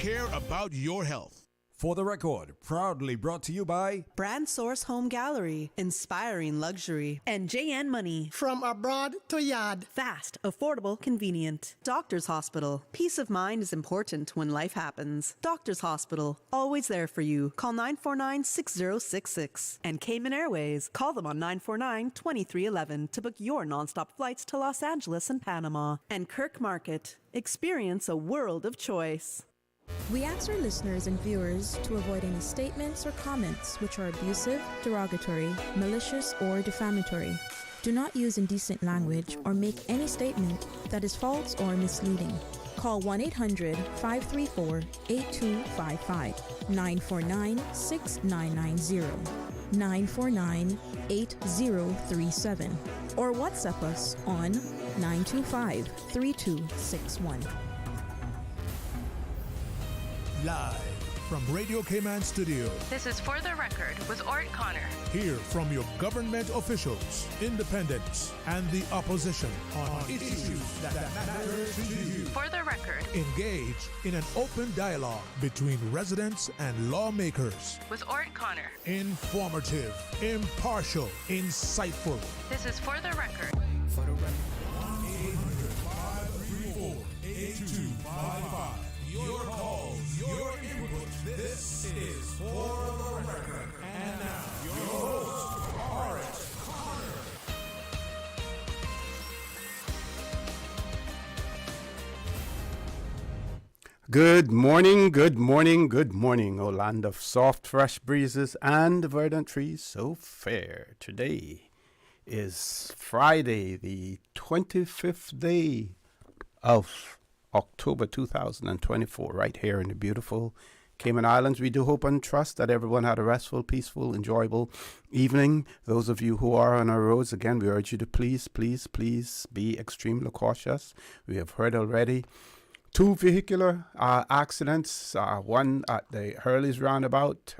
care about your health. For the Record, proudly brought to you by Brand Source Home Gallery, inspiring luxury, and JN Money. From abroad to yard. Fast, affordable, convenient. Doctor's Hospital. Peace of mind is important when life happens. Doctor's Hospital, always there for you. Call 949-6066. And Cayman Airways. Call them on 949-2311 to book your nonstop flights to Los Angeles and Panama. And Kirk Market. Experience a world of choice. We ask our listeners and viewers to avoid any statements or comments which are abusive, derogatory, malicious, or defamatory. Do not use indecent language or make any statement that is false or misleading. Call 1-800-534-8255, 949-6990, 949-8037, or WhatsApp us on 925-3261. Live from Radio Cayman Studio. This is For the Record with Orrett Connor. Hear from your government officials, independents, and the opposition on issues that matter to you. For the Record. Engage in an open dialogue between residents and lawmakers. With Orrett Connor. Informative, impartial, insightful. This is For the Record. For the Record. 1-800-534-8255. Your calls, your input. This is For the Record. And now, your host, Orrett Connor. Good morning, good morning, good morning, O land of soft, fresh breezes and verdant trees so fair. Today is Friday, the 25th day of October 2024, right here in the beautiful Cayman Islands. We do hope and trust that everyone had a restful, peaceful, enjoyable evening. Those of you who are on our roads, again, we urge you to please be extremely cautious. We have heard already 2 vehicular accidents, one at the Hurley's roundabout,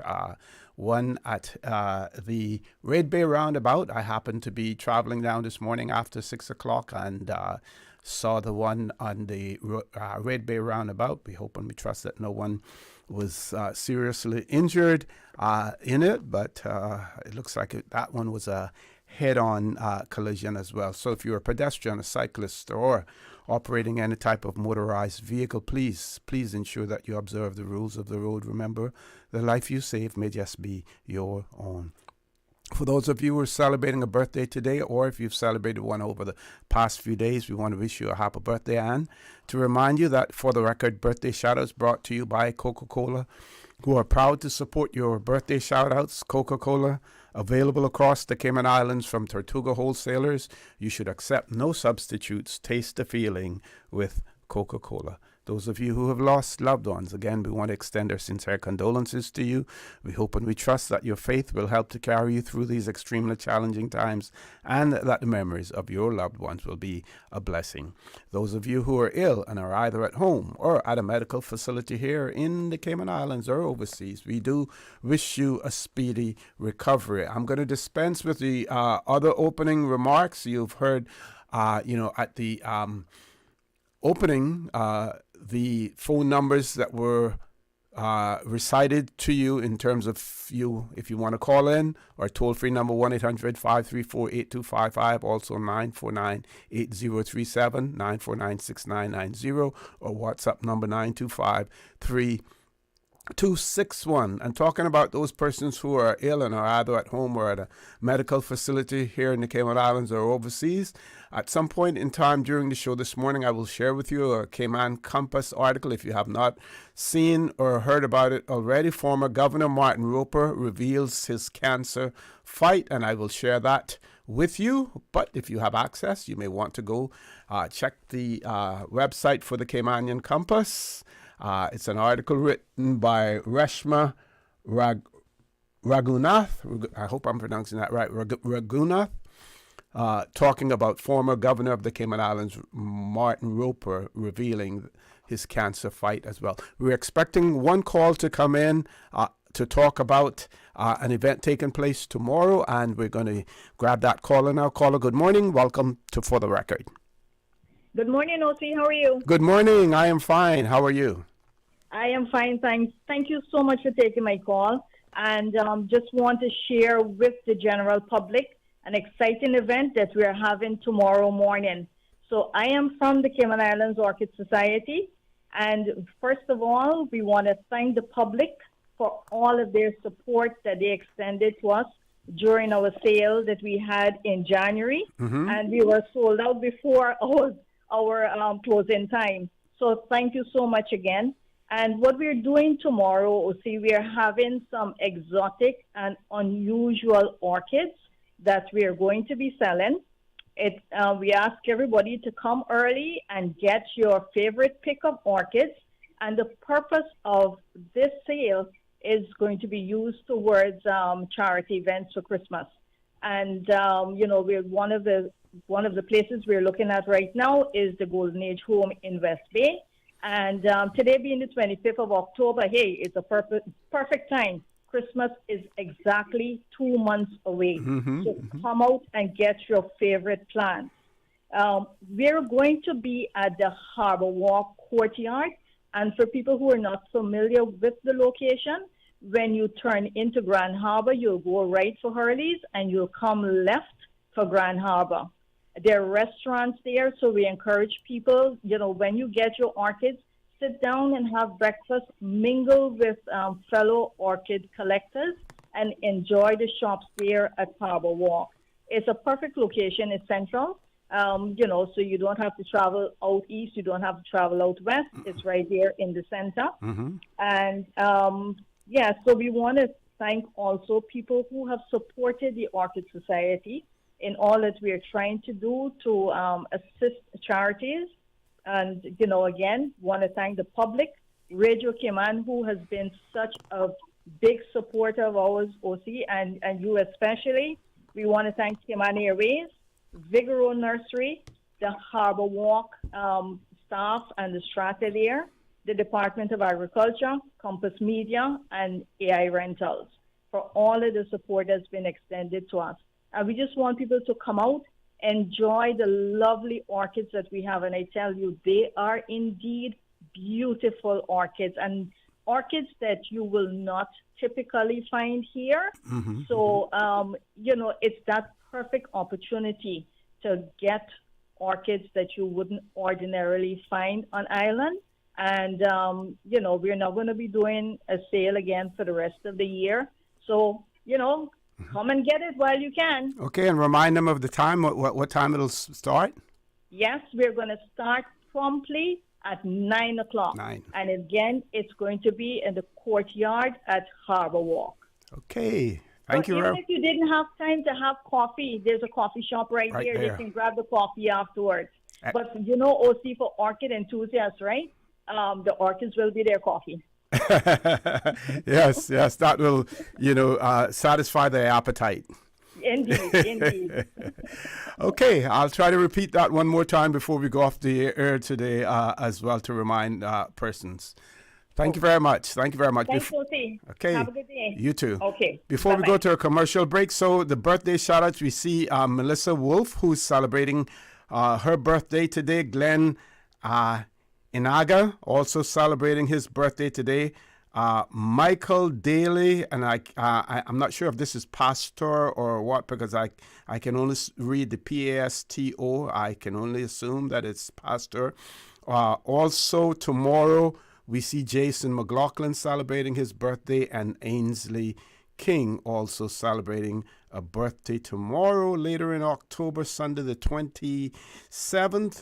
one at the Red Bay roundabout. I happened to be traveling down this morning after 6 o'clock and saw the one on the Red Bay roundabout. We hope and we trust that no one was seriously injured in it, but it looks like that one was a head-on collision as well. So if you're a pedestrian, a cyclist, or operating any type of motorized vehicle, please ensure that you observe the rules of the road. Remember, the life you save may just be your own. For those of you who are celebrating a birthday today, or if you've celebrated one over the past few days, we want to wish you a happy birthday. And to remind you that For the Record, birthday shout-outs brought to you by Coca-Cola, who are proud to support your birthday shout-outs. Coca-Cola, available across the Cayman Islands from Tortuga wholesalers. You should accept no substitutes. Taste the feeling with Coca-Cola. Those of you who have lost loved ones, again, we want to extend our sincere condolences to you. We hope and we trust that your faith will help to carry you through these extremely challenging times, and that the memories of your loved ones will be a blessing. Those of you who are ill and are either at home or at a medical facility here in the Cayman Islands or overseas, we do wish you a speedy recovery. I'm going to dispense with the other opening remarks. You've heard, at the opening, the phone numbers that were recited to you in terms of if you want to call in, or toll-free number 1-800-534-8255, also 949-8037, 949-6990, or WhatsApp number 925-3261. And talking about those persons who are ill and are either at home or at a medical facility here in the Cayman Islands or overseas, at some point in time during the show this morning, I will share with you a Cayman Compass article. If you have not seen or heard about it already, former Governor Martin Roper reveals his cancer fight, and I will share that with you. But if you have access, you may want to go check the website for the Caymanian Compass. It's an article written by Reshma Raghunath. I hope I'm pronouncing that right. Raghunath. Talking about former governor of the Cayman Islands, Martin Roper, revealing his cancer fight as well. We're expecting one call to come in to talk about an event taking place tomorrow, and we're going to grab that caller now. Caller, good morning. Welcome to For the Record. Good morning, OC. How are you? Good morning. I am fine. How are you? I am fine, thanks. Thank you so much for taking my call. And just want to share with the general public an exciting event that we are having tomorrow morning. So I am from the Cayman Islands Orchid Society. And first of all, we want to thank the public for all of their support that they extended to us during our sale that we had in January. And we were sold out before our closing time. So thank you so much again. And what we're doing tomorrow, we are having some exotic and unusual orchids that we are going to be selling. We ask everybody to come early and get your favorite pick of orchids. And the purpose of this sale is going to be used towards charity events for Christmas. And we're one of the places we're looking at right now is the Golden Age Home in West Bay. And today being the 25th of October, hey, it's a perfect time. Christmas is exactly 2 months away. So come out and get your favorite plants. We're going to be at the Harbor Walk Courtyard. And for people who are not familiar with the location, when you turn into Grand Harbor, you'll go right for Hurley's and you'll come left for Grand Harbor. There are restaurants there, so we encourage people, when you get your orchids, sit down and have breakfast, mingle with fellow orchid collectors, and enjoy the shops there at Harbor Walk. It's a perfect location. It's central, so you don't have to travel out east. You don't have to travel out west. It's right there in the center. And, so we want to thank also people who have supported the Orchid Society in all that we are trying to do to assist charities. And, again, want to thank the public, Radio Cayman, who has been such a big supporter of ours, OC, and you especially. We want to thank Cayman Airways, Vigoro Nursery, the Harbor Walk staff and the strata there, the Department of Agriculture, Compass Media, and AI Rentals for all of the support that's been extended to us. And we just want people to come out, enjoy the lovely orchids that we have. And I tell you, they are indeed beautiful orchids and orchids that you will not typically find here. So, it's that perfect opportunity to get orchids that you wouldn't ordinarily find on island. And, we're not going to be doing a sale again for the rest of the year. So, come and get it while you can. Okay, and remind them of the time, what time it'll start? Yes, we're going to start promptly at 9 o'clock. 9. And again, it's going to be in the courtyard at Harbor Walk. Okay, thank you. Even if you didn't have time to have coffee, there's a coffee shop right there. You can grab the coffee afterwards. But, OC for orchid enthusiasts, right? The orchids will be their coffee. yes, that will, satisfy their appetite. Indeed. Okay, I'll try to repeat that one more time before we go off the air today as well to remind persons. Thank you very much. Thanks, OC. Okay. Have a good day. You too. Okay. Before we go to a commercial break, so the birthday shout-outs, we see Melissa Wolf, who's celebrating her birthday today. Glenn Inaga, also celebrating his birthday today. Michael Daly, and I'm not sure if this is pastor or what, because I can only read the PASTO. I can only assume that it's pastor. Also, tomorrow, we see Jason McLaughlin celebrating his birthday, and Ainsley King also celebrating a birthday tomorrow. Later in October, Sunday the 27th,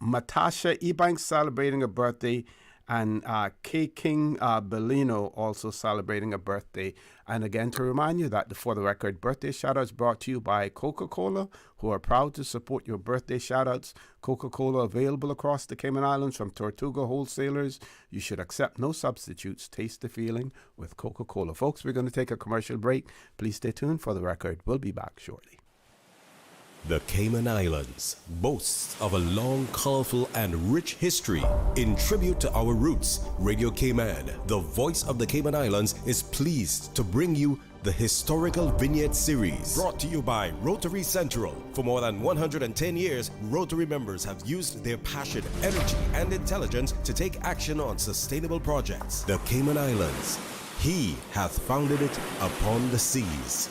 Natasha Ebanks celebrating a birthday, and K. King Bellino also celebrating a birthday. And again, to remind you that For the Record birthday shoutouts brought to you by Coca-Cola, who are proud to support your birthday shoutouts. Coca-Cola available across the Cayman Islands from Tortuga wholesalers. You should accept no substitutes. Taste the feeling with Coca-Cola. Folks, we're going to take a commercial break. Please stay tuned. For the Record, we'll be back shortly. The Cayman Islands boasts of a long, colorful, and rich history. In tribute to our roots, Radio Cayman, the voice of the Cayman Islands, is pleased to bring you the Historical Vignette Series, brought to you by Rotary Central. For more than 110 years, Rotary members have used their passion, energy, and intelligence to take action on sustainable projects. The Cayman Islands, He hath founded it upon the seas.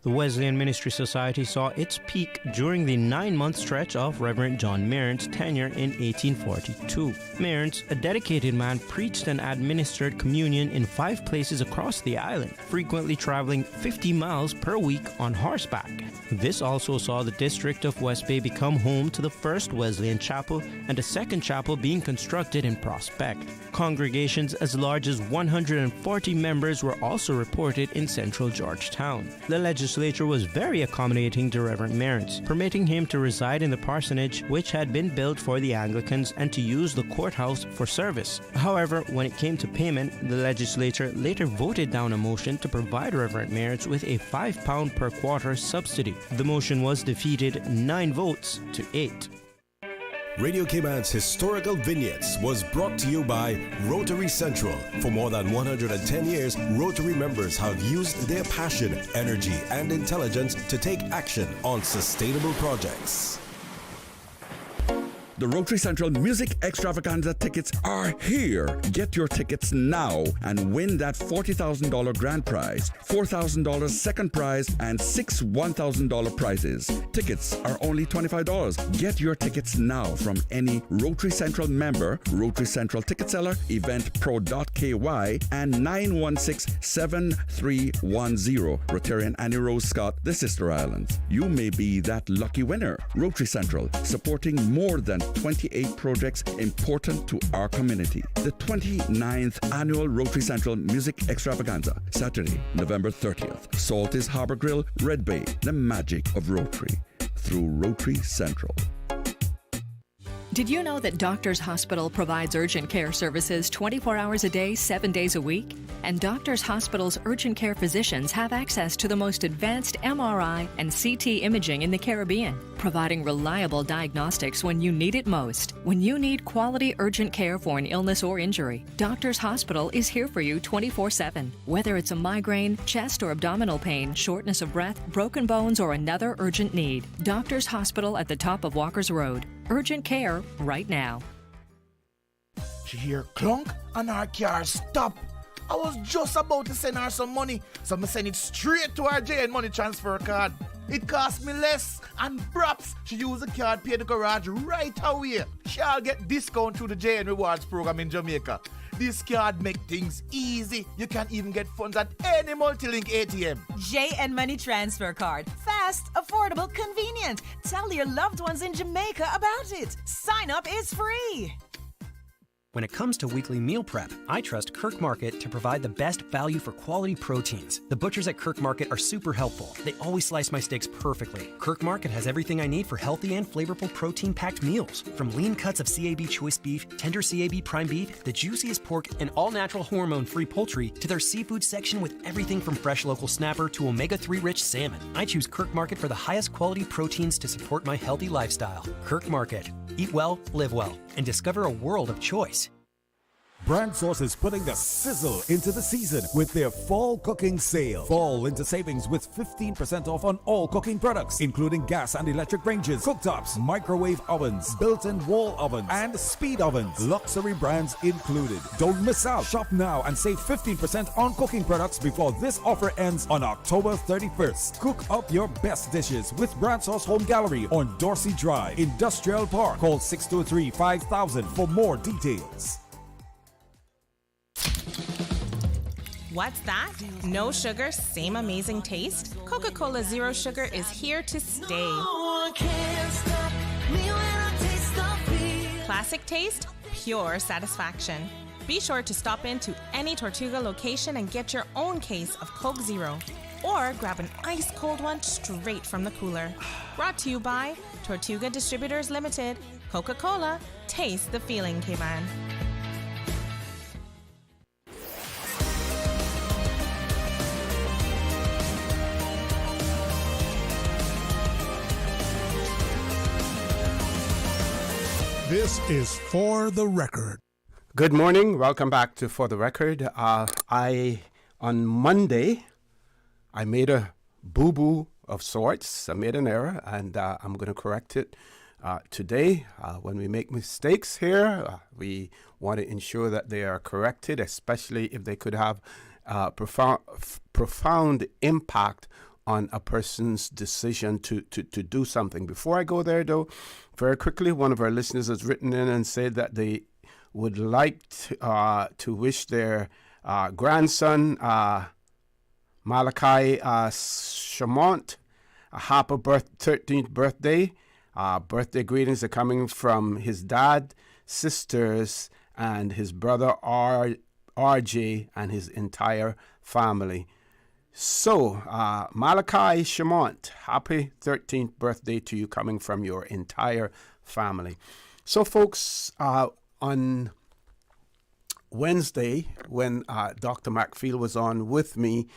The Wesleyan Ministry Society saw its peak during the 9-month stretch of Reverend John Mearns' tenure in 1842. Mearns, a dedicated man, preached and administered communion in 5 places across the island, frequently traveling 50 miles per week on horseback. This also saw the district of West Bay become home to the first Wesleyan chapel and a second chapel being constructed in Prospect. Congregations as large as 140 members were also reported in central Georgetown. The legislature was very accommodating to Reverend Mearns, permitting him to reside in the parsonage which had been built for the Anglicans and to use the courthouse for service. However, when it came to payment, the legislature later voted down a motion to provide Reverend Mearns with a £5 per quarter subsidy. The motion was defeated 9 votes to 8. Radio Cayman's Historical Vignettes was brought to you by Rotary Central. For more than 110 years, Rotary members have used their passion, energy, and intelligence to take action on sustainable projects. The Rotary Central Music Extravaganza tickets are here. Get your tickets now and win that $40,000 grand prize, $4,000 second prize, and 6 $1,000 prizes. Tickets are only $25. Get your tickets now from any Rotary Central member, Rotary Central ticket seller, eventpro.ky, and 916-7310. Rotarian Annie Rose Scott, the Sister Islands. You may be that lucky winner. Rotary Central, supporting more than 28 projects important to our community. The 29th Annual Rotary Central Music Extravaganza, Saturday, November 30th. Salt's Harbor Grill, Red Bay, the magic of Rotary, through Rotary Central. Did you know that Doctors Hospital provides urgent care services 24 hours a day, 7 days a week? And Doctors Hospital's urgent care physicians have access to the most advanced MRI and CT imaging in the Caribbean, providing reliable diagnostics when you need it most. When you need quality urgent care for an illness or injury, Doctors Hospital is here for you 24/7. Whether it's a migraine, chest or abdominal pain, shortness of breath, broken bones, or another urgent need, Doctors Hospital at the top of Walker's Road. Urgent care right now. She hear clunk and her car stop. I was just about to send her some money, so I send it straight to her JN money transfer card. It cost me less, and perhaps she use the card, pay the garage right away. She'll get discount through the JN Rewards program in Jamaica. This card make things easy. You can even get funds at any multi-link ATM. JN Money Transfer Card. Fast, affordable, convenient. Tell your loved ones in Jamaica about it. Sign up is free. When it comes to weekly meal prep, I trust Kirk Market to provide the best value for quality proteins. The butchers at Kirk Market are super helpful. They always slice my steaks perfectly. Kirk Market has everything I need for healthy and flavorful protein-packed meals. From lean cuts of CAB choice beef, tender CAB prime beef, the juiciest pork, and all-natural hormone-free poultry, to their seafood section with everything from fresh local snapper to omega-3 rich salmon. I choose Kirk Market for the highest quality proteins to support my healthy lifestyle. Kirk Market. Eat well, live well, and discover a world of choice. Brand Source is putting the sizzle into the season with their fall cooking sale. Fall into savings with 15% off on all cooking products, including gas and electric ranges, cooktops, microwave ovens, built-in wall ovens, and speed ovens. Luxury brands included. Don't miss out. Shop now and save 15% on cooking products before this offer ends on October 31st. Cook up your best dishes with Brand Source Home Gallery on Dorsey Drive, Industrial Park. Call 623-5000 for more details. What's that? No sugar, same amazing taste? Coca-Cola Zero Sugar is here to stay. Classic taste, pure satisfaction. Be sure to stop into any Tortuga location and get your own case of Coke Zero. Or grab an ice cold one straight from the cooler. Brought to you by Tortuga Distributors Limited. Coca-Cola, taste the feeling, Cayman. This is For the Record. Good morning. Welcome back to For the Record. I On Monday, I made a boo-boo of sorts. I made an error, and I'm going to correct it today. When we make mistakes here, we want to ensure that they are corrected, especially if they could have profound impact on a person's decision to do something. Before I go there, though, very quickly, one of our listeners has written in and said that they would like to wish their grandson, Malachi Chamont, a happy 13th birthday. Birthday greetings are coming from his dad, sisters, and his brother RJ and his entire family. So, Malachi Chamont, happy 13th birthday to you, coming from your entire family. So, folks, on Wednesday, when Dr. Macfield was on with me,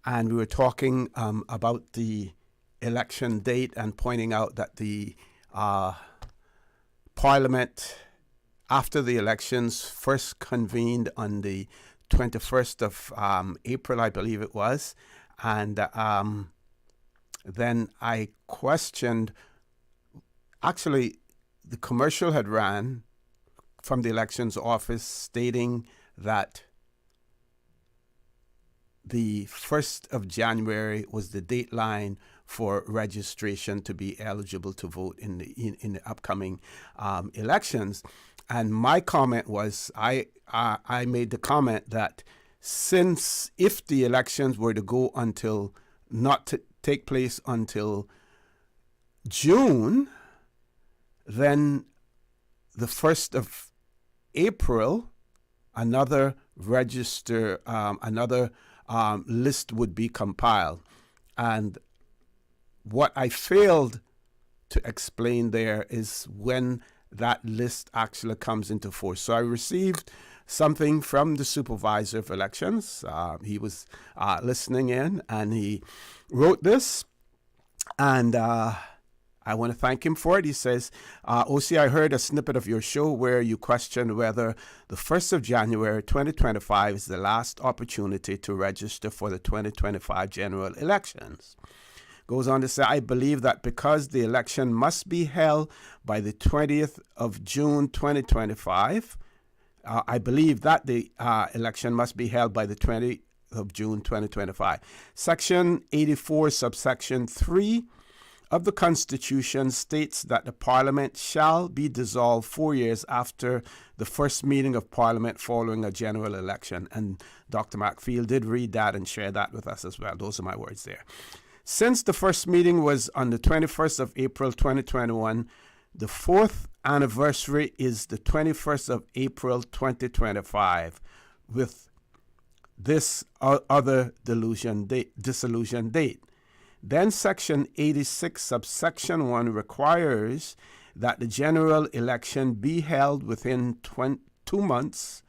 and we were talking about the election date and pointing out that the Parliament, after the elections, first convened on the 21st of April, I believe it was. And then I questioned, actually, the commercial had ran from the elections office stating that the 1st of January was the dateline for registration to be eligible to vote in the upcoming elections. And my comment was, I made the comment that since if the elections were to go until not to take place until June, then the 1st of April, another list would be compiled. And what I failed to explain there is when that list actually comes into force. So I received something from the supervisor of elections. He was listening in, and he wrote this, and I want to thank him for it. He says, OC, I heard a snippet of your show where you questioned whether the 1st of January 2025 is the last opportunity to register for the 2025 general elections. Goes on to say, I believe that because the election must be held by the 20th of June 2025, I believe that the election must be held by the 20th of June 2025. Section 84, subsection 3 of the Constitution states that the Parliament shall be dissolved 4 years after the first meeting of Parliament following a general election. And Dr. Macfield did read that and share that with us as well. Those are my words there. Since the first meeting was on the 21st of April 2021, the fourth anniversary is the 21st of April 2025, with this other dissolution date. Then Section 86, subsection 1 requires that the general election be held within 2 months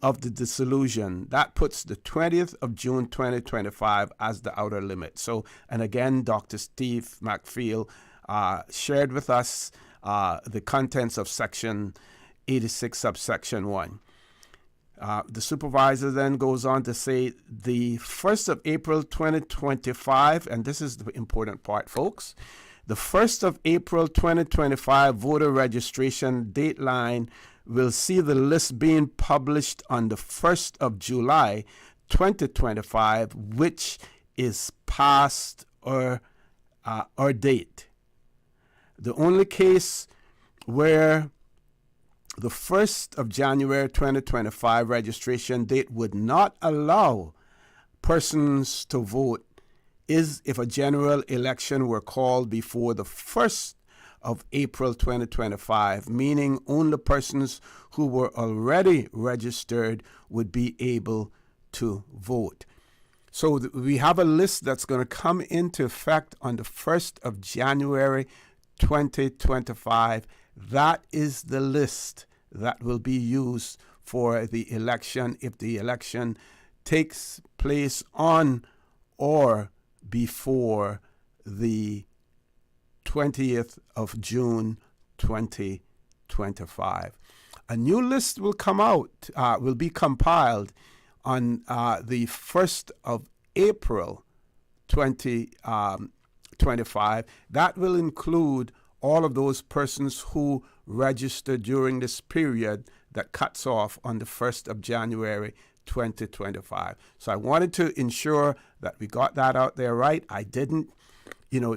of the dissolution. That puts the 20th of June 2025 as the outer limit. So, and again, Dr. Steve Macfield shared with us the contents of Section 86, subsection 1. The supervisor then goes on to say the 1st of April 2025, and this is the important part, folks, the 1st of April 2025 voter registration dateline will see the list being published on the 1st of July 2025, which is past our date. The only case where the 1st of January 2025 registration date would not allow persons to vote is if a general election were called before the 1st of April 2025, meaning only persons who were already registered would be able to vote. So we have a list that's going to come into effect on the 1st of January 2025. That is the list that will be used for the election if the election takes place on or before the 20th of June 2025. A new list will come out, will be compiled on the 1st of April 2025. That will include all of those persons who registered during this period that cuts off on the 1st of January 2025. So I wanted to ensure that we got that out there right. I didn't,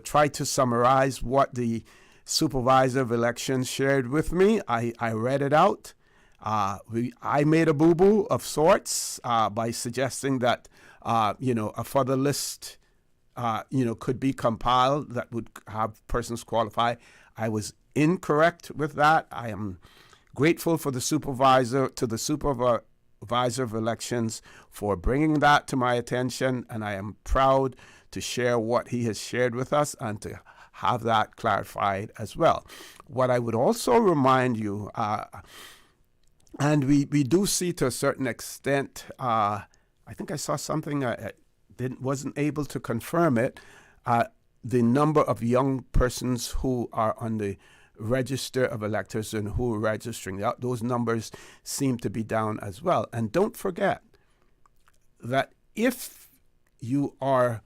try to summarize what the supervisor of elections shared with me. I read it out. I made a boo-boo of sorts by suggesting that, a further list, could be compiled that would have persons qualify. I was incorrect with that. I am grateful to the supervisor of elections for bringing that to my attention, and I am proud to share what he has shared with us and to have that clarified as well. What I would also remind you, and we do see to a certain extent, I think I saw something, I wasn't able to confirm it, the number of young persons who are on the register of electors and who are registering. Those numbers seem to be down as well. And don't forget that if you are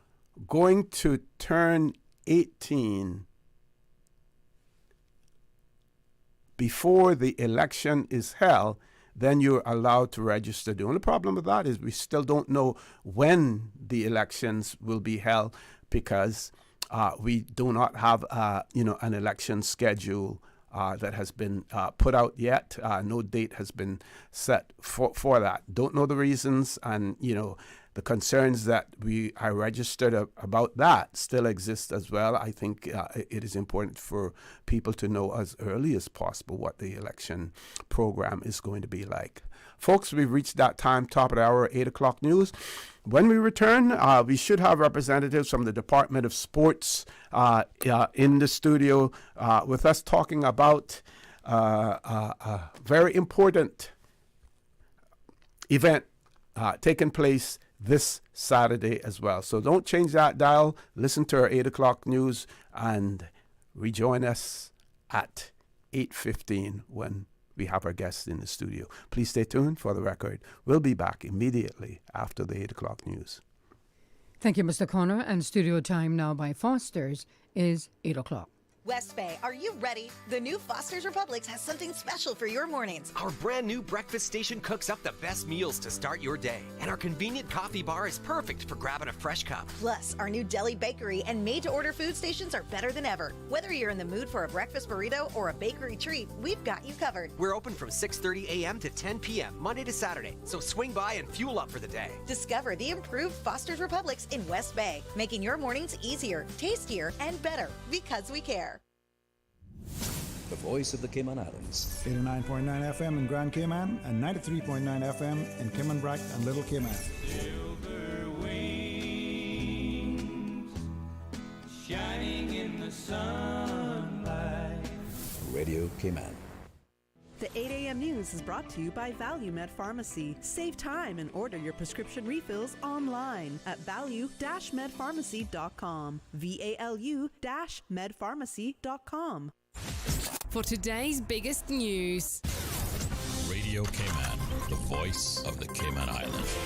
going to turn 18 before the election is held, then you're allowed to register. The only problem with that is we still don't know when the elections will be held because we do not have, an election schedule that has been put out yet. No date has been set for that. Don't know the reasons, and the concerns that I registered about that still exist as well. I think it is important for people to know as early as possible what the election program is going to be like. Folks, we've reached that time, top of the hour, 8 o'clock news. When we return, we should have representatives from the Department of Sports in the studio with us talking about a very important event taking place this Saturday as well. So don't change that dial. Listen to our 8 o'clock news and rejoin us at 8:15 when we have our guests in the studio. Please stay tuned for the record. We'll be back immediately after the 8 o'clock news. Thank you, Mr. Connor. And studio time now by Foster's is 8 o'clock. West Bay, are you ready? The new Foster's Republics has something special for your mornings. Our brand new breakfast station cooks up the best meals to start your day. And our convenient coffee bar is perfect for grabbing a fresh cup. Plus, our new deli bakery and made-to-order food stations are better than ever. Whether you're in the mood for a breakfast burrito or a bakery treat, we've got you covered. We're open from 6:30 a.m. to 10 p.m. Monday to Saturday. So swing by and fuel up for the day. Discover the improved Foster's Republics in West Bay, making your mornings easier, tastier, and better because we care. The voice of the Cayman Islands. 89.9 FM in Grand Cayman and 93.9 FM in Cayman Brac and Little Cayman. Silver wings shining in the sunlight. Radio Cayman. The 8 a.m. news is brought to you by ValueMed Pharmacy. Save time and order your prescription refills online at value-medpharmacy.com. VALU-medpharmacy.com. For today's biggest news. Radio Cayman, the voice of the Cayman Islands.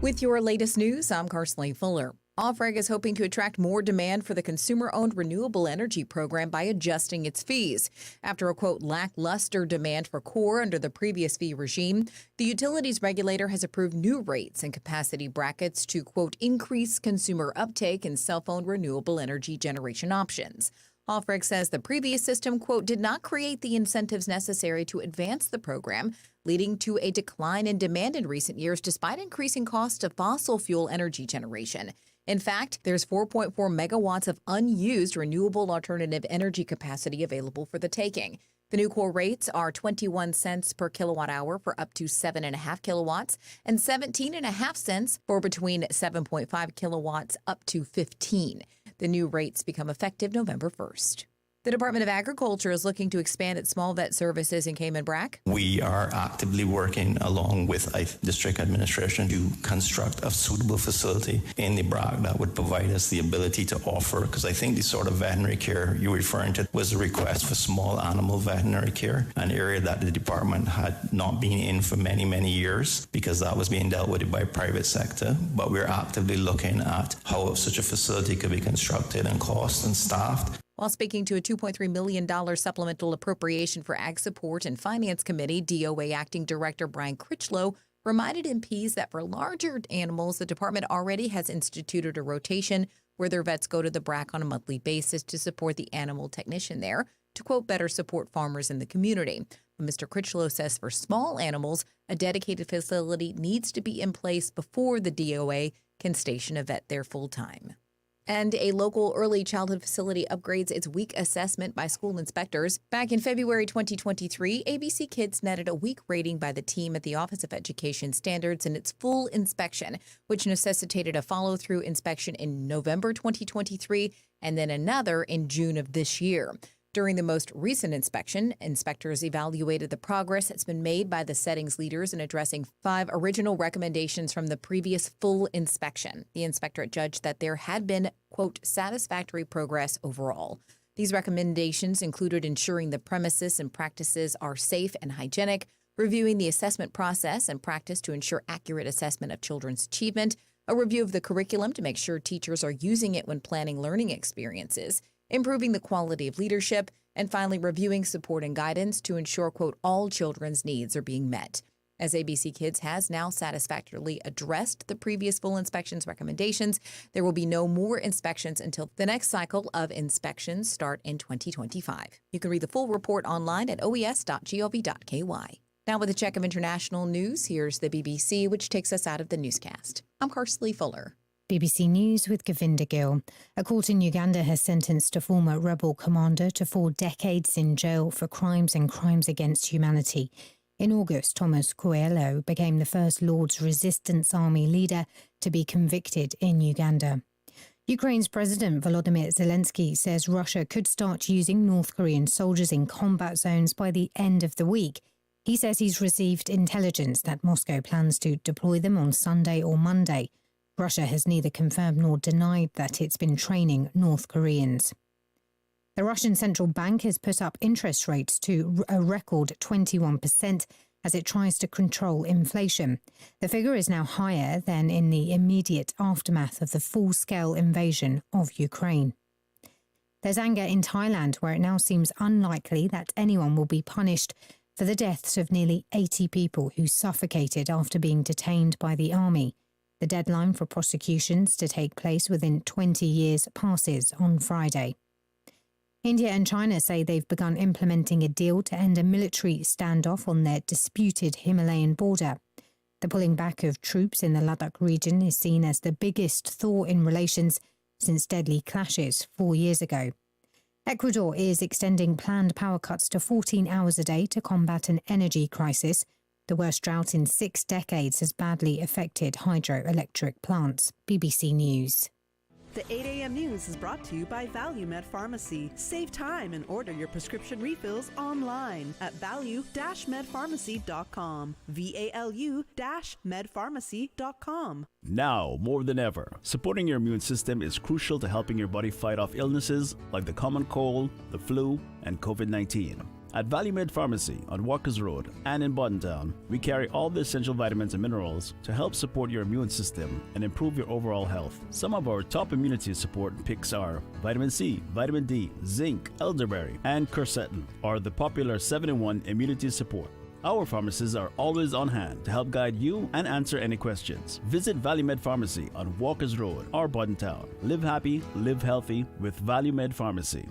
With your latest news, I'm Carsley Fuller. Offreg is hoping to attract more demand for the consumer-owned renewable energy program by adjusting its fees. After a, quote, lackluster demand for core under the previous fee regime, the utilities regulator has approved new rates and capacity brackets to, quote, increase consumer uptake in self-owned renewable energy generation options. Offreg says the previous system, quote, did not create the incentives necessary to advance the program, leading to a decline in demand in recent years despite increasing costs of fossil fuel energy generation. In fact, there's 4.4 megawatts of unused renewable alternative energy capacity available for the taking. The new core rates are 21 cents per kilowatt hour for up to 7.5 kilowatts and 17.5 cents for between 7.5 kilowatts up to 15. The new rates become effective November 1st. The Department of Agriculture is looking to expand its small vet services in Cayman Brac. We are actively working along with district administration to construct a suitable facility in the BRAC that would provide us the ability to offer, because I think the sort of veterinary care you're referring to was a request for small animal veterinary care, an area that the department had not been in for many, many years because that was being dealt with by private sector. But we're actively looking at how such a facility could be constructed and cost and staffed. While speaking to a $2.3 million supplemental appropriation for Ag Support and Finance Committee, DOA Acting Director Brian Critchlow reminded MPs that for larger animals, the department already has instituted a rotation where their vets go to the BRAC on a monthly basis to support the animal technician there to, quote, better support farmers in the community. But Mr. Critchlow says for small animals, a dedicated facility needs to be in place before the DOA can station a vet there full time. And a local early childhood facility upgrades its week assessment by school inspectors. Back in February 2023, ABC Kids netted a weak rating by the team at the Office of Education Standards in its full inspection, which necessitated a follow-through inspection in November 2023 and then another in June of this year. During the most recent inspection, inspectors evaluated the progress that's been made by the settings leaders in addressing 5 original recommendations from the previous full inspection. The inspectorate judged that there had been, quote, satisfactory progress overall. These recommendations included ensuring the premises and practices are safe and hygienic, reviewing the assessment process and practice to ensure accurate assessment of children's achievement, a review of the curriculum to make sure teachers are using it when planning learning experiences, improving the quality of leadership, and finally reviewing support and guidance to ensure, quote, all children's needs are being met. As ABC Kids has now satisfactorily addressed the previous full inspections recommendations, there will be no more inspections until the next cycle of inspections start in 2025. You can read the full report online at oes.gov.ky. Now with a check of international news, here's the BBC, which takes us out of the newscast. I'm Karsley Fuller. BBC News with Govinda Gill. A court in Uganda has sentenced a former rebel commander to 4 decades in jail for crimes and crimes against humanity. In August, Thomas Coelho became the first Lord's Resistance Army leader to be convicted in Uganda. Ukraine's President Volodymyr Zelensky says Russia could start using North Korean soldiers in combat zones by the end of the week. He says he's received intelligence that Moscow plans to deploy them on Sunday or Monday. Russia has neither confirmed nor denied that it's been training North Koreans. The Russian central bank has put up interest rates to a record 21% as it tries to control inflation. The figure is now higher than in the immediate aftermath of the full-scale invasion of Ukraine. There's anger in Thailand, where it now seems unlikely that anyone will be punished for the deaths of nearly 80 people who suffocated after being detained by the army. The deadline for prosecutions to take place within 20 years passes on Friday. India and China say they've begun implementing a deal to end a military standoff on their disputed Himalayan border. The pulling back of troops in the Ladakh region is seen as the biggest thaw in relations since deadly clashes 4 years ago. Ecuador is extending planned power cuts to 14 hours a day to combat an energy crisis. The worst drought in 6 decades has badly affected hydroelectric plants. BBC News. The 8 a.m. news is brought to you by ValueMed Pharmacy. Save time and order your prescription refills online at value-medpharmacy.com. VALU-medpharmacy.com. Now, more than ever, supporting your immune system is crucial to helping your body fight off illnesses like the common cold, the flu, and COVID-19. At ValueMed Pharmacy on Walkers Road and in Buttontown, we carry all the essential vitamins and minerals to help support your immune system and improve your overall health. Some of our top immunity support picks are vitamin C, vitamin D, zinc, elderberry, and quercetin, or the popular 7-in-1 immunity support. Our pharmacists are always on hand to help guide you and answer any questions. Visit ValueMed Pharmacy on Walkers Road or Buttontown. Live happy, live healthy with ValueMed Pharmacy.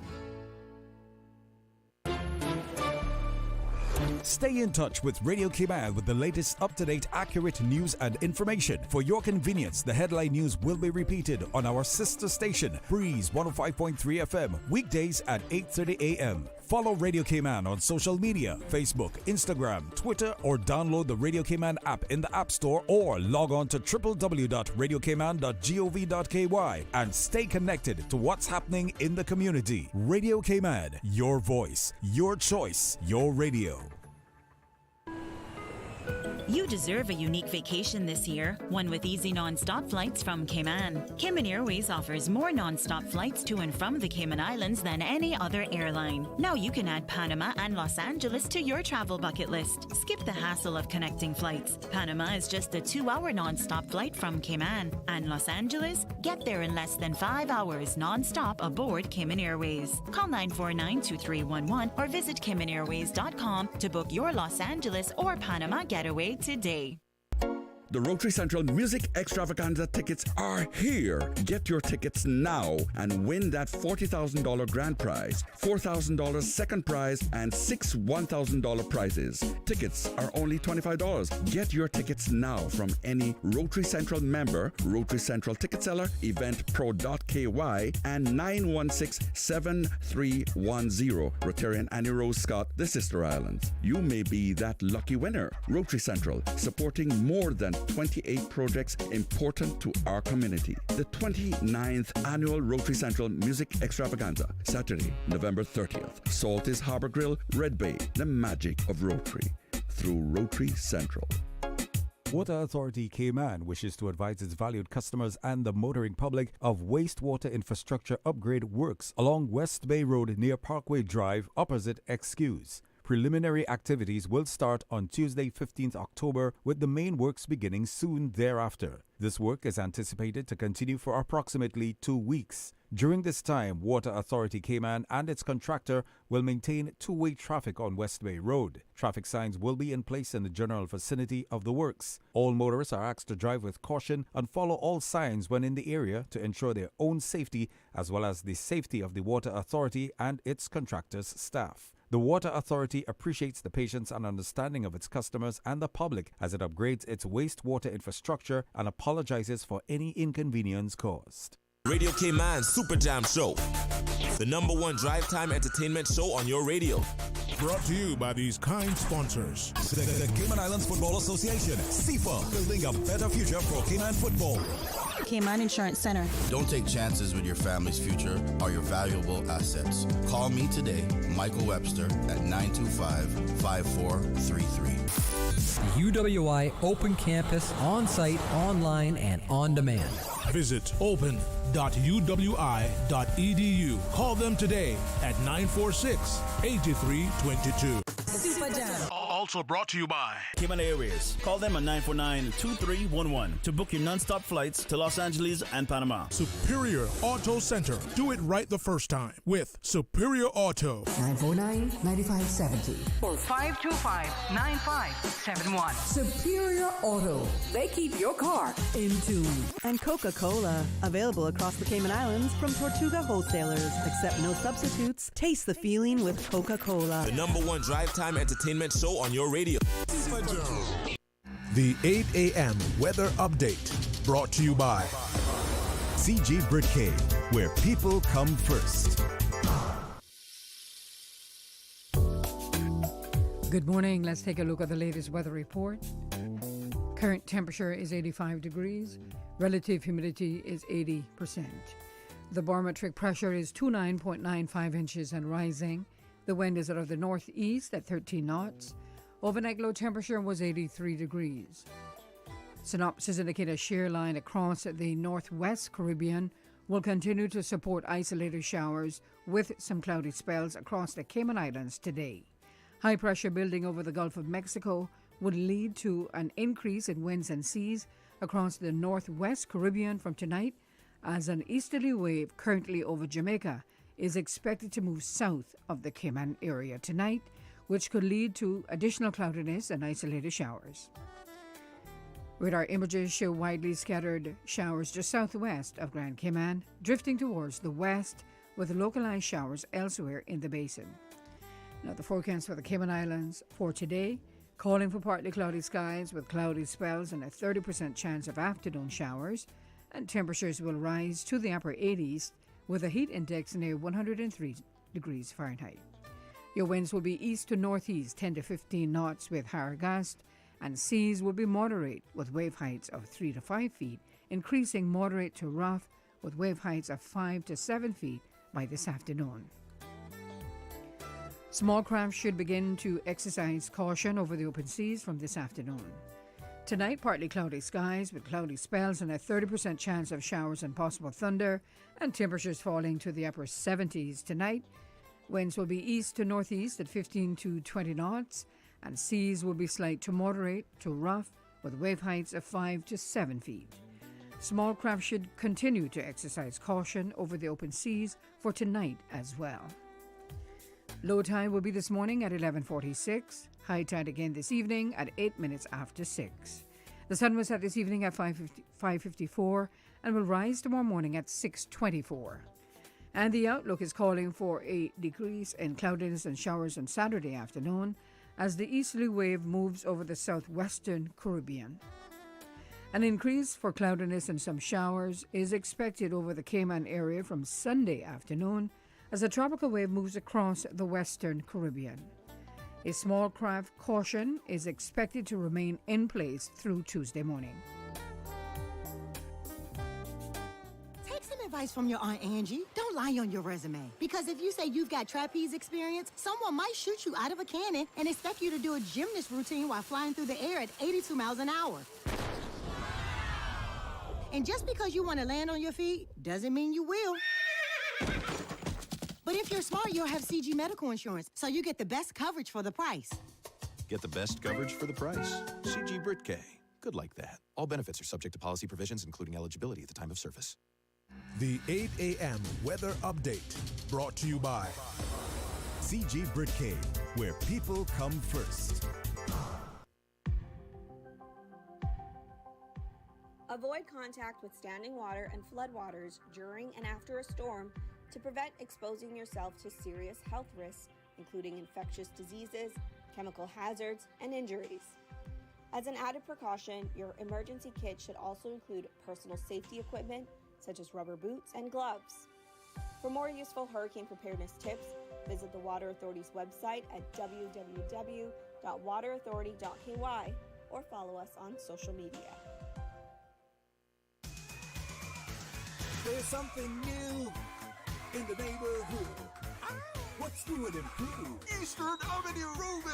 Stay in touch with Radio Cayman with the latest up-to-date, accurate news and information. For your convenience, the headline news will be repeated on our sister station, Breeze 105.3 FM, weekdays at 8:30 a.m. Follow Radio Cayman on social media, Facebook, Instagram, Twitter, or download the Radio Cayman app in the App Store or log on to www.radiocayman.gov.ky and stay connected to what's happening in the community. Radio Cayman, your voice, your choice, your radio. You deserve a unique vacation this year, one with easy non-stop flights from Cayman. Cayman Airways offers more non-stop flights to and from the Cayman Islands than any other airline. Now you can add Panama and Los Angeles to your travel bucket list. Skip the hassle of connecting flights. Panama is just a 2-hour non-stop flight from Cayman. And Los Angeles? Get there in less than 5 hours non-stop aboard Cayman Airways. Call 949-2311 or visit CaymanAirways.com to book your Los Angeles or Panama getaway today. The Rotary Central Music Extravaganza tickets are here. Get your tickets now and win that $40,000 grand prize, $4,000 second prize, and 6 $1,000 prizes. Tickets are only $25. Get your tickets now from any Rotary Central member, Rotary Central ticket seller, eventpro.ky, and 916-7310. Rotarian Annie Rose Scott, the Sister Islands. You may be that lucky winner. Rotary Central, supporting more than 28 projects important to our community. The 29th Annual Rotary Central Music Extravaganza, Saturday, November 30th. Saltis Harbor Grill, Red Bay, the magic of Rotary, through Rotary Central. Water Authority Cayman wishes to advise its valued customers and the motoring public of wastewater infrastructure upgrade works along West Bay Road near Parkway Drive, opposite Excuse. Preliminary activities will start on Tuesday, 15th October, with the main works beginning soon thereafter. This work is anticipated to continue for approximately 2 weeks. During this time, Water Authority Cayman and its contractor will maintain two-way traffic on West Bay Road. Traffic signs will be in place in the general vicinity of the works. All motorists are asked to drive with caution and follow all signs when in the area to ensure their own safety as well as the safety of the Water Authority and its contractor's staff. The Water Authority appreciates the patience and understanding of its customers and the public as it upgrades its wastewater infrastructure and apologizes for any inconvenience caused. Radio Cayman Super Jam Show, the #1 drive time entertainment show on your radio. Brought to you by these kind sponsors. The Cayman Islands Football Association, CIFA, building a better future for Cayman football. Cayman Insurance Center. Don't take chances with your family's future or your valuable assets. Call me today, Michael Webster, at 925-5433. UWI Open Campus, on-site, online, and on demand. Visit open.uwi.edu. Call them today at 946-8322. Super Jam. Also brought to you by Cayman Airways. Call them at 949-2311 to book your non-stop flights to Los Angeles and Panama. Superior Auto Center. Do it right the first time with Superior Auto. 949-9570 or 525-9571. Superior Auto. They keep your car in tune. And Coca-Cola. Available across the Cayman Islands from Tortuga wholesalers. Accept no substitutes. Taste the feeling with Coca-Cola. The #1 drive time entertainment show on your radio. The 8 a.m. weather update brought to you by CG Britcade, where people come first. Good morning. Let's take a look at the latest weather report. Current temperature is 85 degrees. Relative humidity is 80%. The barometric pressure is 29.95 inches and rising. The wind is out of the northeast at 13 knots. Overnight low temperature was 83 degrees. Synopsis indicate a shear line across the northwest Caribbean will continue to support isolated showers with some cloudy spells across the Cayman Islands today. High pressure building over the Gulf of Mexico would lead to an increase in winds and seas across the northwest Caribbean from tonight, as an easterly wave currently over Jamaica is expected to move south of the Cayman area tonight, which could lead to additional cloudiness and isolated showers. Radar images show widely scattered showers just southwest of Grand Cayman, drifting towards the west with localized showers elsewhere in the basin. Now, the forecast for the Cayman Islands for today, calling for partly cloudy skies with cloudy spells and a 30% chance of afternoon showers, and temperatures will rise to the upper 80s with a heat index near 103 degrees Fahrenheit. Your winds will be east to northeast 10 to 15 knots with higher gusts, and seas will be moderate with wave heights of 3 to 5 feet, increasing moderate to rough with wave heights of 5 to 7 feet by this afternoon. Small craft should begin to exercise caution over the open seas from this afternoon. Tonight, partly cloudy skies with cloudy spells and a 30% chance of showers and possible thunder, and temperatures falling to the upper 70s tonight. Winds will be east to northeast at 15 to 20 knots, and seas will be slight to moderate to rough with wave heights of 5 to 7 feet. Small craft should continue to exercise caution over the open seas for tonight as well. Low tide will be this morning at 11:46. High tide again this evening at 8 minutes after 6. The sun will set this evening at 5:54 and will rise tomorrow morning at 6:24. And the outlook is calling for a decrease in cloudiness and showers on Saturday afternoon as the easterly wave moves over the southwestern Caribbean. An increase for cloudiness and some showers is expected over the Cayman area from Sunday afternoon as a tropical wave moves across the western Caribbean. A small craft caution is expected to remain in place through Tuesday morning. Take some advice from your Aunt Angie. Don't lie on your resume. Because if you say you've got trapeze experience, someone might shoot you out of a cannon and expect you to do a gymnast routine while flying through the air at 82 miles an hour. And just because you want to land on your feet doesn't mean you will. But if you're smart, you'll have CG medical insurance, so you get the best coverage for the price. Get the best coverage for the price. CG Brit-K. Good like that. All benefits are subject to policy provisions, including eligibility at the time of service. The 8 a.m. weather update brought to you by CG Brit-K, where people come first. Avoid contact with standing water and floodwaters during and after a storm to prevent exposing yourself to serious health risks, including infectious diseases, chemical hazards, and injuries. As an added precaution, your emergency kit should also include personal safety equipment, such as rubber boots and gloves. For more useful hurricane preparedness tips, visit the Water Authority's website at www.waterauthority.ky or follow us on social media. There's something new in the neighborhood. What's new and improved? Eastern Avenue Rubis!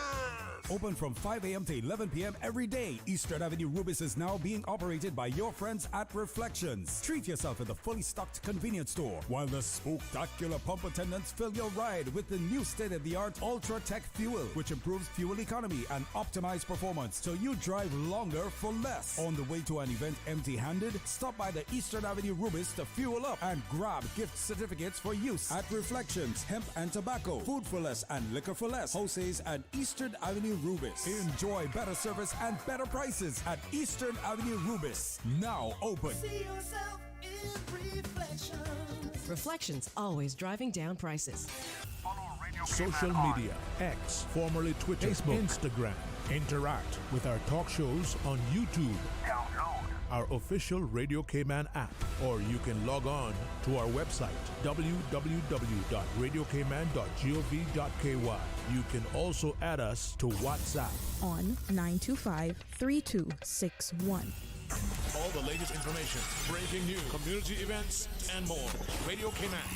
Open from 5 a.m. to 11 p.m. every day. Eastern Avenue Rubis is now being operated by your friends at Reflections. Treat yourself at the fully stocked convenience store while the spectacular pump attendants fill your ride with the new state-of-the-art Ultra Tech fuel, which improves fuel economy and optimized performance so you drive longer for less. On the way to an event empty-handed, stop by the Eastern Avenue Rubis to fuel up and grab gift certificates for use at Reflections. Hemp and tobacco, food for less, and liquor for less. Wholesales at Eastern Avenue Rubis. Enjoy better service and better prices at Eastern Avenue Rubis. Now open. See yourself in Reflections. Reflections, always driving down prices. Social media, X, formerly Twitter, Facebook, Instagram. Interact with our talk shows on YouTube. Download our official Radio Cayman app, or you can log on to our website, www.radiocayman.gov.ky. You can also add us to WhatsApp on 925-3261. All the latest information, breaking news, community events, and more. Radio Cayman.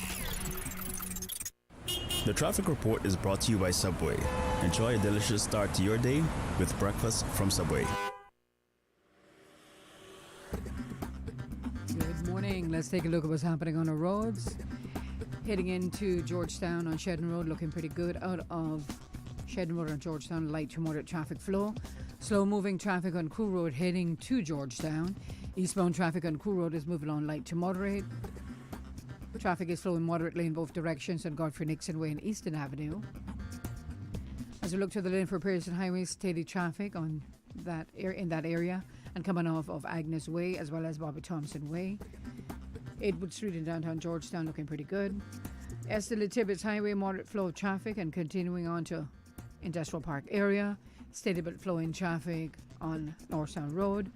The traffic report is brought to you by Subway. Enjoy a delicious start to your day with breakfast from Subway. Good morning. Let's take a look at what's happening on the roads. Heading into Georgetown on Shedden Road, looking pretty good. Out of Shedden Road on Georgetown, light to moderate traffic flow. Slow moving traffic on Crew Road heading to Georgetown. Eastbound traffic on Crew Road is moving on light to moderate. Traffic is flowing moderately in both directions on Godfrey Nixon Way and Eastern Avenue. As we look to the lane for Pearson Highway, steady traffic on that in that area and coming off of Agnes Way as well as Bobby Thompson Way. Edward Street in downtown Georgetown looking pretty good. Esther Tibbetts Highway, moderate flow of traffic and continuing on to Industrial Park area. Steady but flowing traffic on North Sound Road.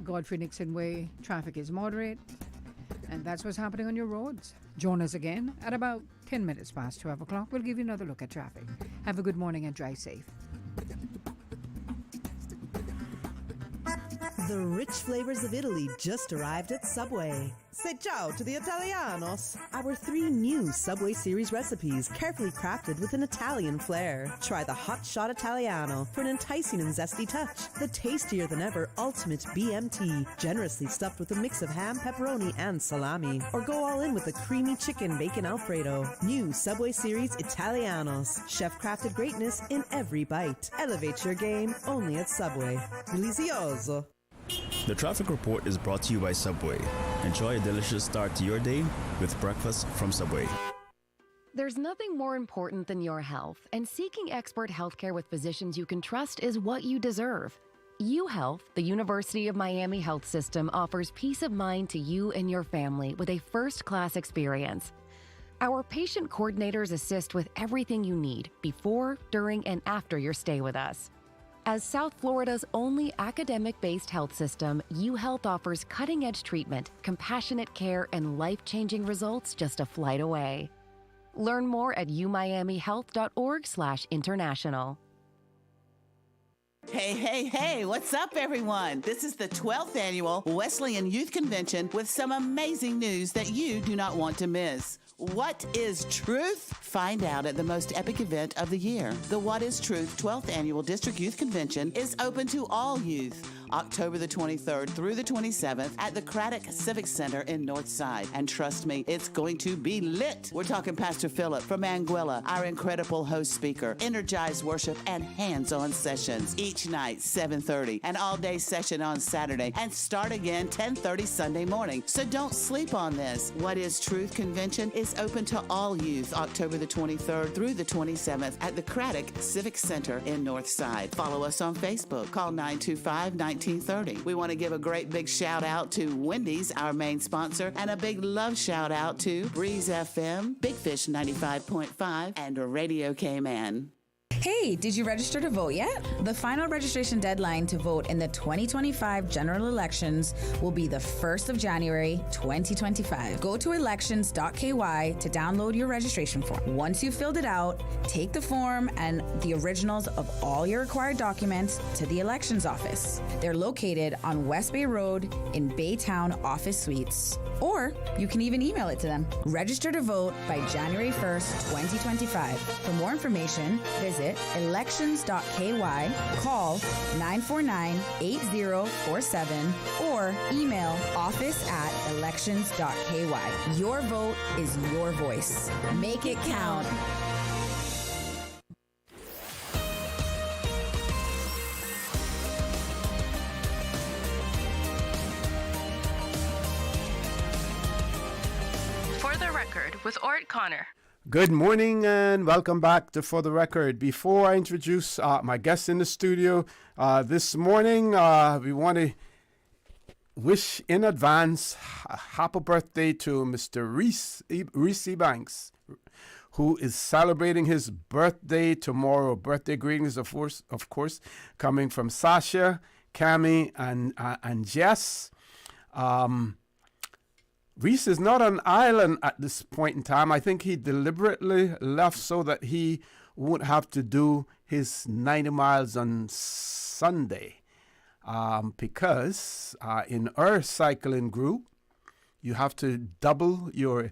Godfrey Nixon Way, traffic is moderate. And that's what's happening on your roads. Join us again at about 10 minutes past 12 o'clock. We'll give you another look at traffic. Have a good morning and drive safe. The rich flavors of Italy just arrived at Subway. Say ciao to the Italianos. Our 3 new Subway Series recipes, carefully crafted with an Italian flair. Try the Hot Shot Italiano for an enticing and zesty touch. The tastier than ever Ultimate BMT, generously stuffed with a mix of ham, pepperoni, and salami. Or go all in with the creamy chicken bacon Alfredo. New Subway Series Italianos. Chef-crafted greatness in every bite. Elevate your game only at Subway. Delizioso. The traffic report is brought to you by Subway. Enjoy a delicious start to your day with breakfast from Subway. There's nothing more important than your health, and seeking expert healthcare with physicians you can trust is what you deserve. UHealth, the University of Miami Health System, offers peace of mind to you and your family with a first-class experience. Our patient coordinators assist with everything you need before, during, and after your stay with us. As South Florida's only academic-based health system, UHealth offers cutting-edge treatment, compassionate care, and life-changing results just a flight away. Learn more at umiamihealth.org/international. Hey, what's up, everyone? This is the 12th annual Wesleyan Youth Convention with some amazing news that you do not want to miss. What is Truth? Find out at the most epic event of the year. The What is Truth 12th Annual District Youth Convention is open to all youth. October the 23rd through the 27th at the Craddock Civic Center in Northside. And trust me, it's going to be lit. We're talking Pastor Philip from Anguilla, our incredible host speaker, energized worship, and hands-on sessions. Each night, 7:30, an all-day session on Saturday, and start again 10:30 Sunday morning. So don't sleep on this. What is Truth Convention is open to all youth October the 23rd through the 27th at the Craddock Civic Center in Northside. Follow us on Facebook. Call 925-1930. We want to give a great big shout out to Wendy's, our main sponsor, and a big love shout out to Breeze FM, Big Fish 95.5, and Radio Cayman. Hey, did you register to vote yet? The final registration deadline to vote in the 2025 general elections will be the 1st of January, 2025. Go to elections.ky to download your registration form. Once you've filled it out, take the form and the originals of all your required documents to the elections office. They're located on West Bay Road in Baytown Office Suites. Or you can even email it to them. Register to vote by January 1st, 2025. For more information, visit elections.ky, call 949-8047, or email office@elections.ky. Your vote is your voice. Make it count. For the Record with Orrett Connor. Good morning and welcome back to For the Record. Before I introduce my guests in the studio this morning, we want to wish in advance a happy birthday to Mr. Reese Banks, who is celebrating his birthday tomorrow. Birthday greetings, of course, coming from Sasha, Cami, and Jess. Reese is not on island at this point in time. I think he deliberately left so that he won't have to do his 90 miles on Sunday. Because in our cycling group, you have to double your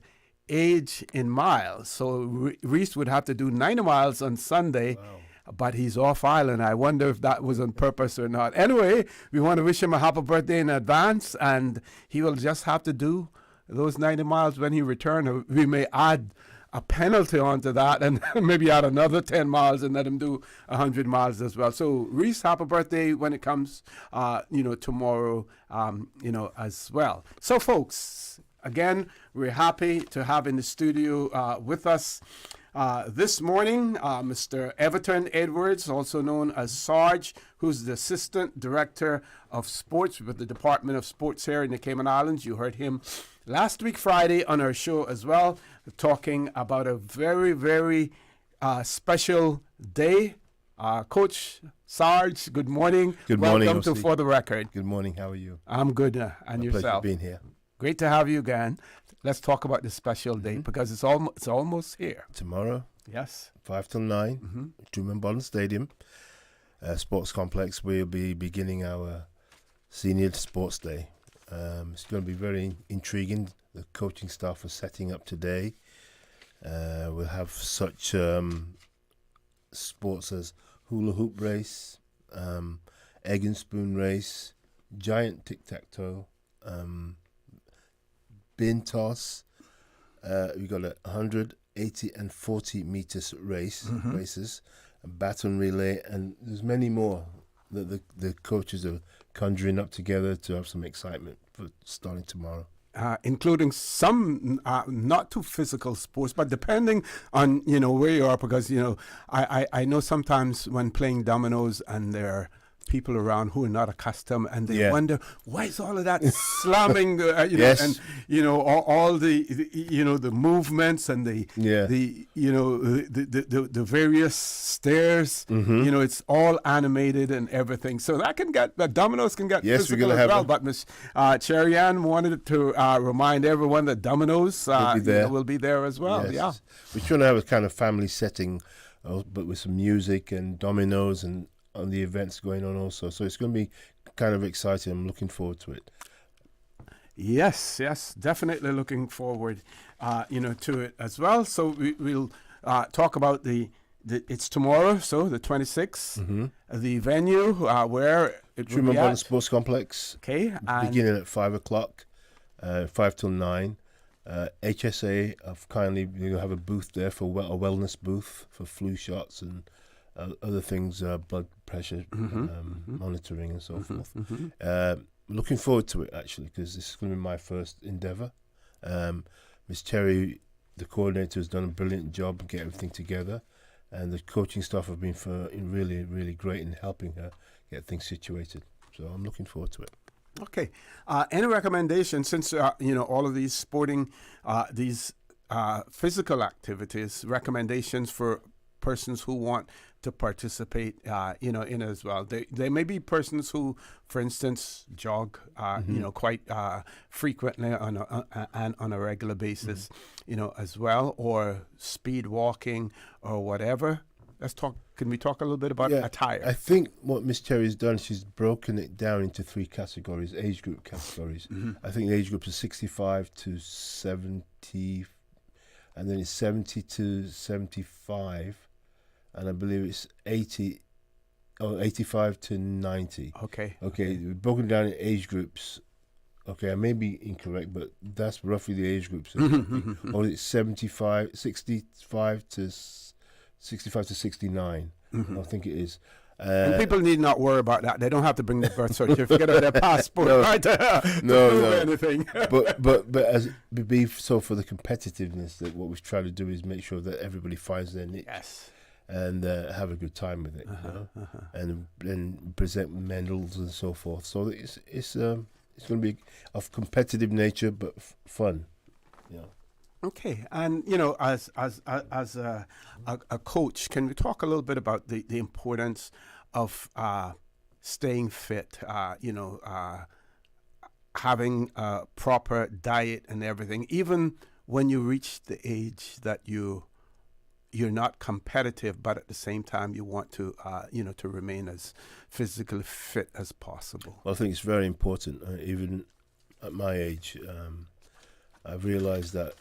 age in miles. So Reese would have to do 90 miles on Sunday. Wow. But he's off island. I wonder if that was on purpose or not. Anyway, we want to wish him a happy birthday in advance, and he will just have to do those 90 miles when he returns. We may add a penalty onto that and maybe add another 10 miles and let him do 100 miles as well. So Reese, happy birthday when it comes, tomorrow, as well. So folks, again, we're happy to have in the studio with us this morning, Mr. Everton Edwards, also known as Sarge, who's the Assistant Director of Sports with the Department of Sports here in the Cayman Islands. You heard him last week Friday on our show as well, talking about a very, very special day Coach Sarge, good morning. Good morning. Welcome to For the Record. Good morning. How are you? I'm good. And yourself? Pleasure being here. Great to have you again. Let's talk about this special day because it's almost here. Tomorrow. Yes. 5 till 9. Truman Bond Stadium, Sports Complex. We'll be beginning our senior sports day. It's going to be very intriguing. The coaching staff are setting up today. We'll have such sports as hula hoop race, egg and spoon race, giant tic-tac-toe, bin toss. We've got a 180 and 40 meters races, a baton relay, and there's many more that the coaches are conjuring up together to have some excitement for starting tomorrow. Including some not too physical sports, but depending on where you are, because I know sometimes when playing dominoes and there are people around who are not accustomed and they wonder why is all of that slamming, yes. And all the the movements and the various stairs. It's all animated and everything, so that can get dominoes can get physical as well. But Miss Cherry Ann wanted to remind everyone that dominoes will be there as well. Yes. Yeah, we're trying to have a kind of family setting, but with some music and dominoes and the events going on also. So it's going to be kind of exciting. I'm looking forward to it. Yes, definitely looking forward, to it as well. So we'll talk about it's tomorrow, so the 26th, the venue where it will Truman be Bond at. Sports Complex. Okay, beginning at 5 o'clock, 5 till 9. HSA have kindly have a booth there for a wellness booth for flu shots and other things, blood pressure monitoring and so forth. Looking forward to it actually, because this is going to be my first endeavour. Miss Cherry, the coordinator, has done a brilliant job getting everything together, and the coaching staff have been really, really great in helping her get things situated. So I'm looking forward to it. Okay. Any recommendations, since all of these sporting, these physical activities, recommendations for persons who want to participate, in it as well? They may be persons who, for instance, jog, quite frequently on a regular basis, as well, or speed walking or whatever. Let's talk. Can we talk a little bit about attire? I think what Miss Cherry's done, she's broken it down into 3 categories, age group categories. I think the age group is 65 to 70, and then it's 70 to 75. And I believe it's 85 to 90. Okay. We've broken down in age groups. Okay, I may be incorrect, but that's roughly the age groups. Or it's 65 to 69. I think it is. And people need not worry about that. They don't have to bring their birth certificate or their passport to prove anything. but as so for the competitiveness, that what we've tried to do is make sure that everybody finds their niche. Yes. And have a good time with it, and present medals and so forth. So it's going to be of competitive nature, but fun. Okay, and as a coach, can we talk a little bit about the importance of staying fit? Having a proper diet and everything, even when you reach the age that you're not competitive, but at the same time you want to, to remain as physically fit as possible. Well, I think it's very important. Even at my age, I've realised that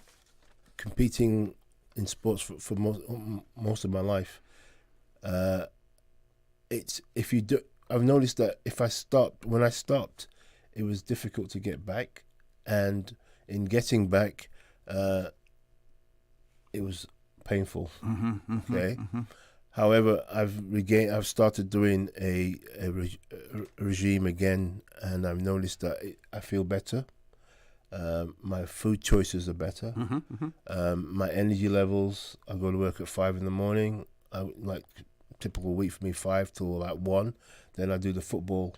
competing in sports for most of my life, I've noticed that when I stopped, it was difficult to get back, and in getting back, it was painful. Okay. However, I've started doing a regime again, and I've noticed that I feel better. My food choices are better. My energy levels, I go to work at 5 in the morning. Like typical week for me, 5 till about 1. Then I do the football,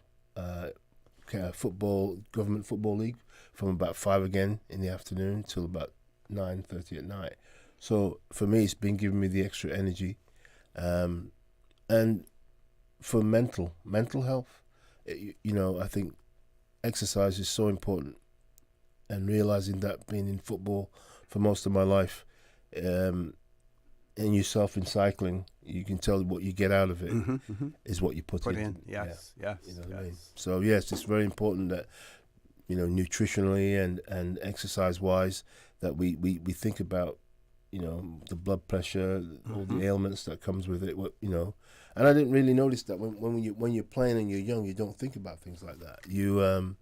government football league from about 5 again in the afternoon till about 9:30 at night. So for me, it's been giving me the extra energy, and for mental health, I think exercise is so important, and realizing that being in football for most of my life, and yourself in cycling, you can tell what you get out of it is what you put in. Yes. You know what I mean? So yes, it's very important that nutritionally and exercise wise that we think about the blood pressure, all the ailments that comes with it. And I didn't really notice that when you're playing and you're young, you don't think about things like that. You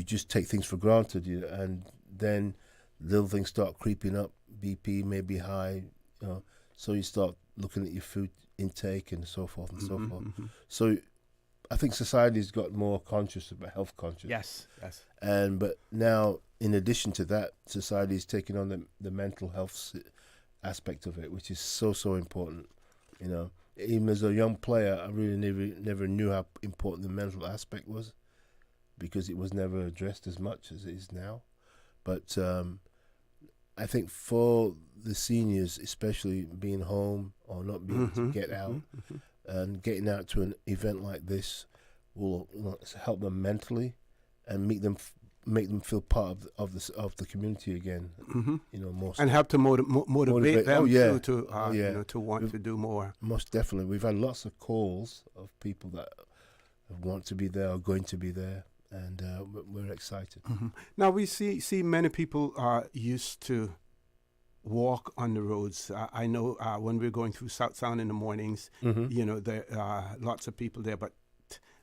just take things for granted, and then little things start creeping up. BP may be high, so you start looking at your food intake and so forth and so forth. So I think society's got more conscious about health conscious. Yes. But now, in addition to that, society is taking on the mental health aspect of it, which is so important. Even as a young player, I really never knew how important the mental aspect was, because it was never addressed as much as it is now. But I think for the seniors, especially being home or not being able to get out, and getting out to an event like this will help them mentally and make them feel part of the community again. More and help to motivate them to want to do more. Most definitely, we've had lots of calls of people that want to be there or going to be there, and we're excited. Now we see many people are used to walk on the roads. I know when we're going through South Sound in the mornings, there are lots of people there, but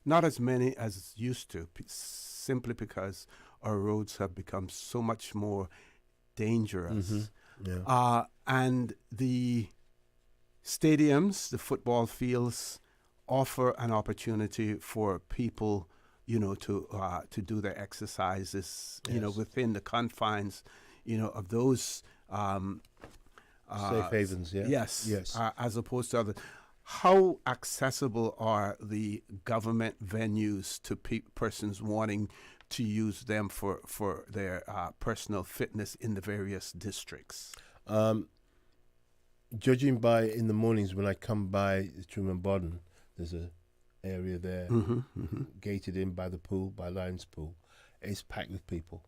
not as many as used to, simply because our roads have become so much more dangerous. And the stadiums, the football fields, offer an opportunity for people, to do their exercises, within the confines, of those safe havens. Yes. As opposed to others. How accessible are the government venues to persons wanting to use them for their personal fitness in the various districts? Judging by in the mornings when I come by the Truman Bodden, there's a area there gated in by the pool, by Lions Pool. It's packed with people.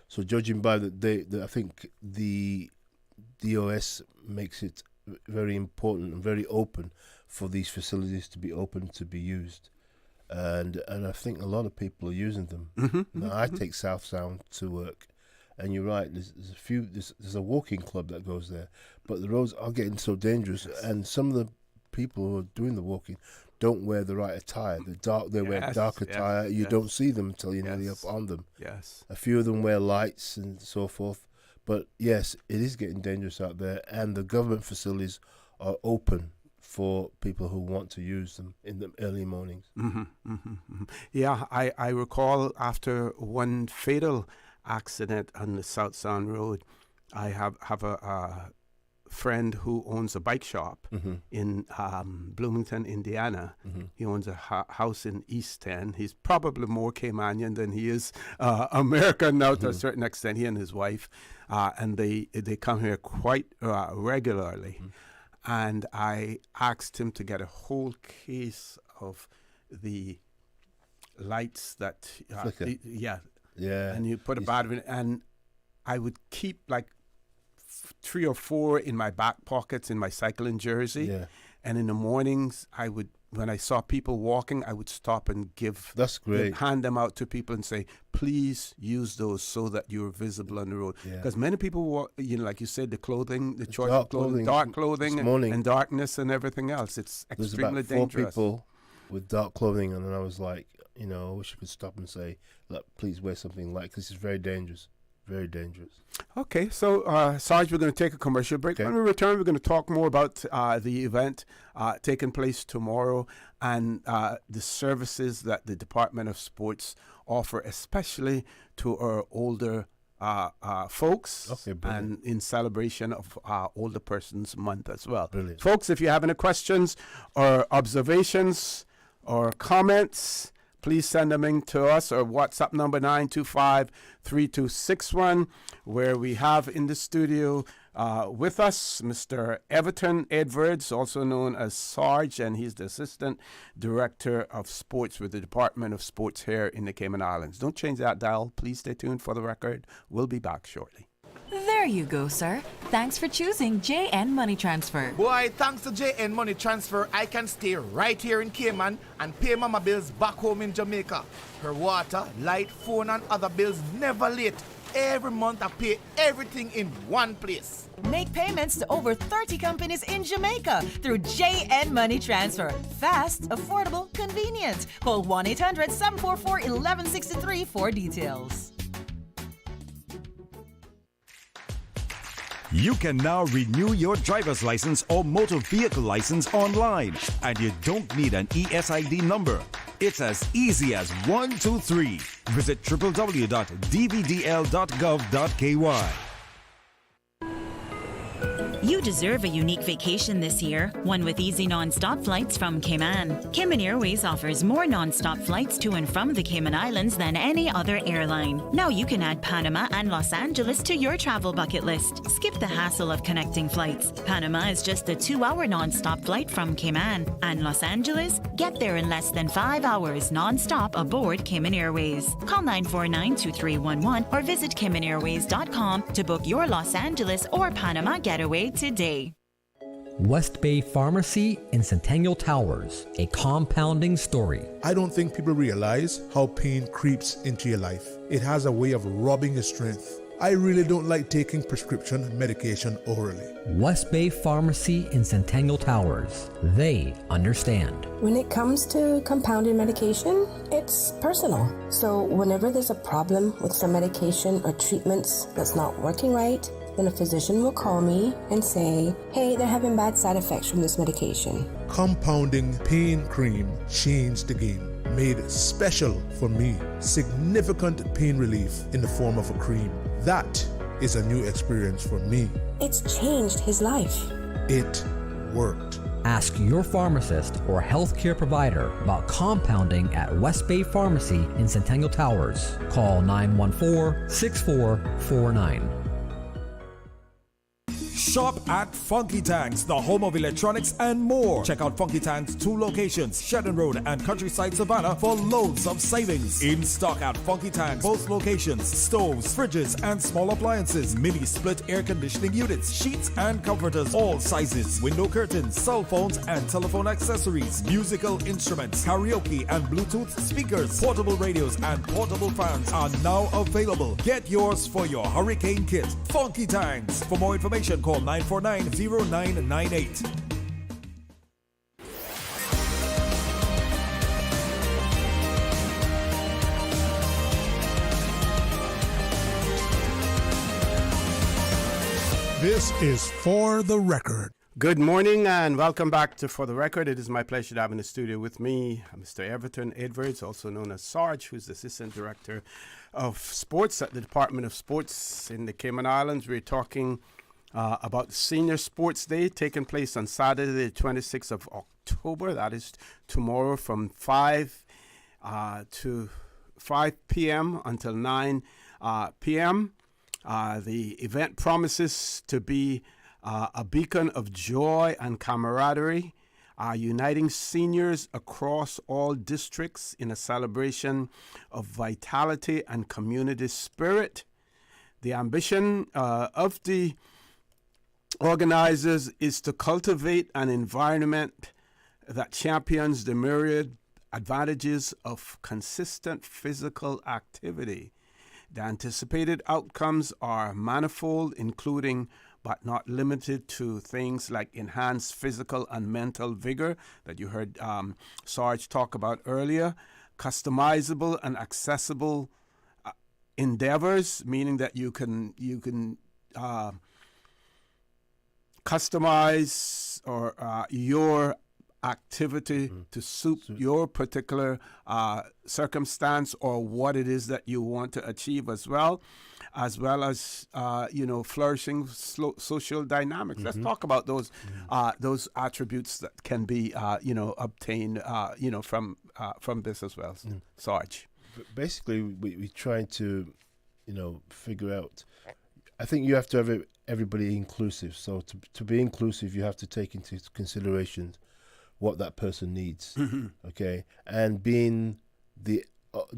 So judging by I think the DOS makes it very important and very open for these facilities to be open to be used, and I think a lot of people are using them. Now, I take South Sound to work, and you're right. There's a walking club that goes there, but the roads are getting so dangerous, and some of the people who are doing the walking don't wear the right attire. They wear dark attire. You don't see them until you're nearly up on them. A few of them wear lights and so forth. But yes, it is getting dangerous out there, and the government facilities are open for people who want to use them in the early mornings. Yeah, I recall after one fatal accident on the South Sound Road, I have a friend who owns a bike shop in Bloomington, Indiana. He owns a house in East End. He's probably more Caymanian than he is American now to a certain extent, he and his wife. And they come here quite regularly. And I asked him to get a whole case of the lights that... Flicker. And you put a battery in, and I would keep like 3 or 4 in my back pockets in my cycling jersey. And in the mornings, when I saw people walking, I would stop and hand them out to people and say, please use those so that you're visible on the road. Because many people walk, like you said, the clothing, the choice of clothing, dark clothing and darkness and everything else. It's extremely dangerous. There's about 4 people with dark clothing, and then I was like, I wish I could stop and say, look, please wear something light, because it's very dangerous. Very dangerous. Okay, so Sarge, we're going to take a commercial break. When we return, we're going to talk more about the event taking place tomorrow and the services that the Department of Sports offer, especially to our older folks, and in celebration of Older Persons Month as well. Brilliant. Folks, if you have any questions or observations or comments, please send them in to us, or WhatsApp number 925-3261, where we have in the studio With us, Mr. Everton Edwards, also known as Sarge, and he's the Assistant Director of Sports with the Department of Sports here in the Cayman Islands. Don't change that dial. Please stay tuned for the record. We'll be back shortly. There you go, sir. Thanks for choosing JN Money Transfer. Boy, thanks to JN Money Transfer, I can stay right here in Cayman and pay mama bills back home in Jamaica. Her water, light, phone, and other bills never late. Every month I pay everything in one place. Make payments to over 30 companies in Jamaica through JN Money Transfer. Fast, affordable, convenient. Call 1-800-744-1163 for details. You can now renew your driver's license or motor vehicle license online, and you don't need an ESID number. It's as easy as 1, 2, 3. Visit www.dvdl.gov.ky. You deserve a unique vacation this year, one with easy non-stop flights from Cayman. Cayman Airways offers more non-stop flights to and from the Cayman Islands than any other airline. Now you can add Panama and Los Angeles to your travel bucket list. Skip the hassle of connecting flights. Panama is just a 2-hour non-stop flight from Cayman. And Los Angeles? Get there in less than 5 hours non-stop aboard Cayman Airways. Call 949-2311 or visit CaymanAirways.com to book your Los Angeles or Panama getaway today. West Bay Pharmacy in Centennial Towers, a compounding story. I don't think people realize how pain creeps into your life. It has a way of robbing your strength. I really don't like taking prescription medication orally. West Bay Pharmacy in Centennial Towers. They understand. When it comes to compounded medication, it's personal. So whenever there's a problem with some medication or treatments that's not working right, then a physician will call me and say, hey, they're having bad side effects from this medication. Compounding pain cream changed the game. Made special for me. Significant pain relief in the form of a cream. That is a new experience for me. It's changed his life. It worked. Ask your pharmacist or healthcare provider about compounding at West Bay Pharmacy in Centennial Towers. Call 914-6449. Shop at Funky Tanks, the home of electronics and more. Check out Funky Tanks' 2 locations, Shedden Road and Countryside Savannah, for loads of savings. In stock at Funky Tanks, both locations, stoves, fridges and small appliances, mini split air conditioning units, sheets and comforters, all sizes, window curtains, cell phones and telephone accessories, musical instruments, karaoke and Bluetooth speakers, portable radios and portable fans are now available. Get yours for your hurricane kit. Funky Tanks. For more information, call 949-0998. This is For the Record. Good morning and welcome back to For the Record. It is my pleasure to have in the studio with me Mr. Everton Edwards, also known as Sarge, who's the Assistant Director of Sports at the Department of Sports in the Cayman Islands. We're talking about Senior Sports Day taking place on Saturday, the 26th of October. That is tomorrow from 5 p.m. until 9 p.m. The event promises to be a beacon of joy and camaraderie, uniting seniors across all districts in a celebration of vitality and community spirit. The ambition of the organizers is to cultivate an environment that champions the myriad advantages of consistent physical activity. The anticipated outcomes are manifold, including but not limited to things like enhanced physical and mental vigor that you heard Sarge talk about earlier, customizable and accessible endeavors, meaning that you can customize or your activity to suit your particular circumstance or what it is that you want to achieve as well as flourishing social dynamics. Let's talk about those attributes that can be obtained from this as well. Sarge. Basically, we're trying to figure out I think you have to have everybody inclusive. So to be inclusive, you have to take into consideration what that person needs. Okay, and being the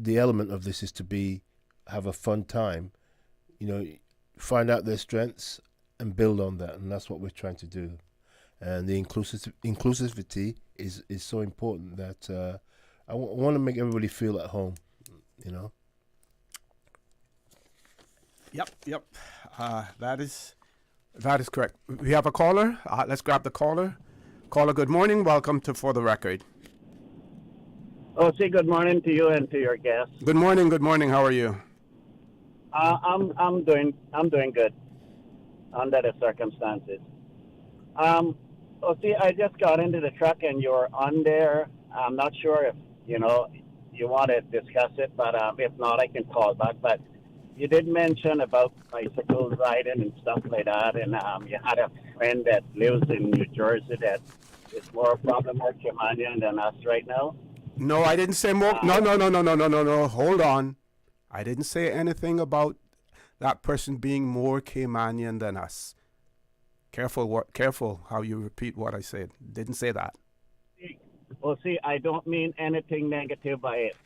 element of this is to have a fun time. Find out their strengths and build on that, and that's what we're trying to do. And the inclusivity is so important that I want to make everybody feel at home. Yep. That is correct. We have a caller. Let's grab the caller. Caller, good morning. Welcome to For the Record. Oh, say good morning to you and to your guests. Good morning. How are you? I'm doing good under the circumstances. I just got into the truck and you're on there. I'm not sure if you want to discuss it, but if not, I can call back. But you did mention about bicycles riding and stuff like that, and you had a friend that lives in New Jersey that is more a problem more Caymanian than us right now. No, I didn't say more. No. Hold on. I didn't say anything about that person being more Caymanian than us. Careful how you repeat what I said. Didn't say that. Well, see, I don't mean anything negative by it.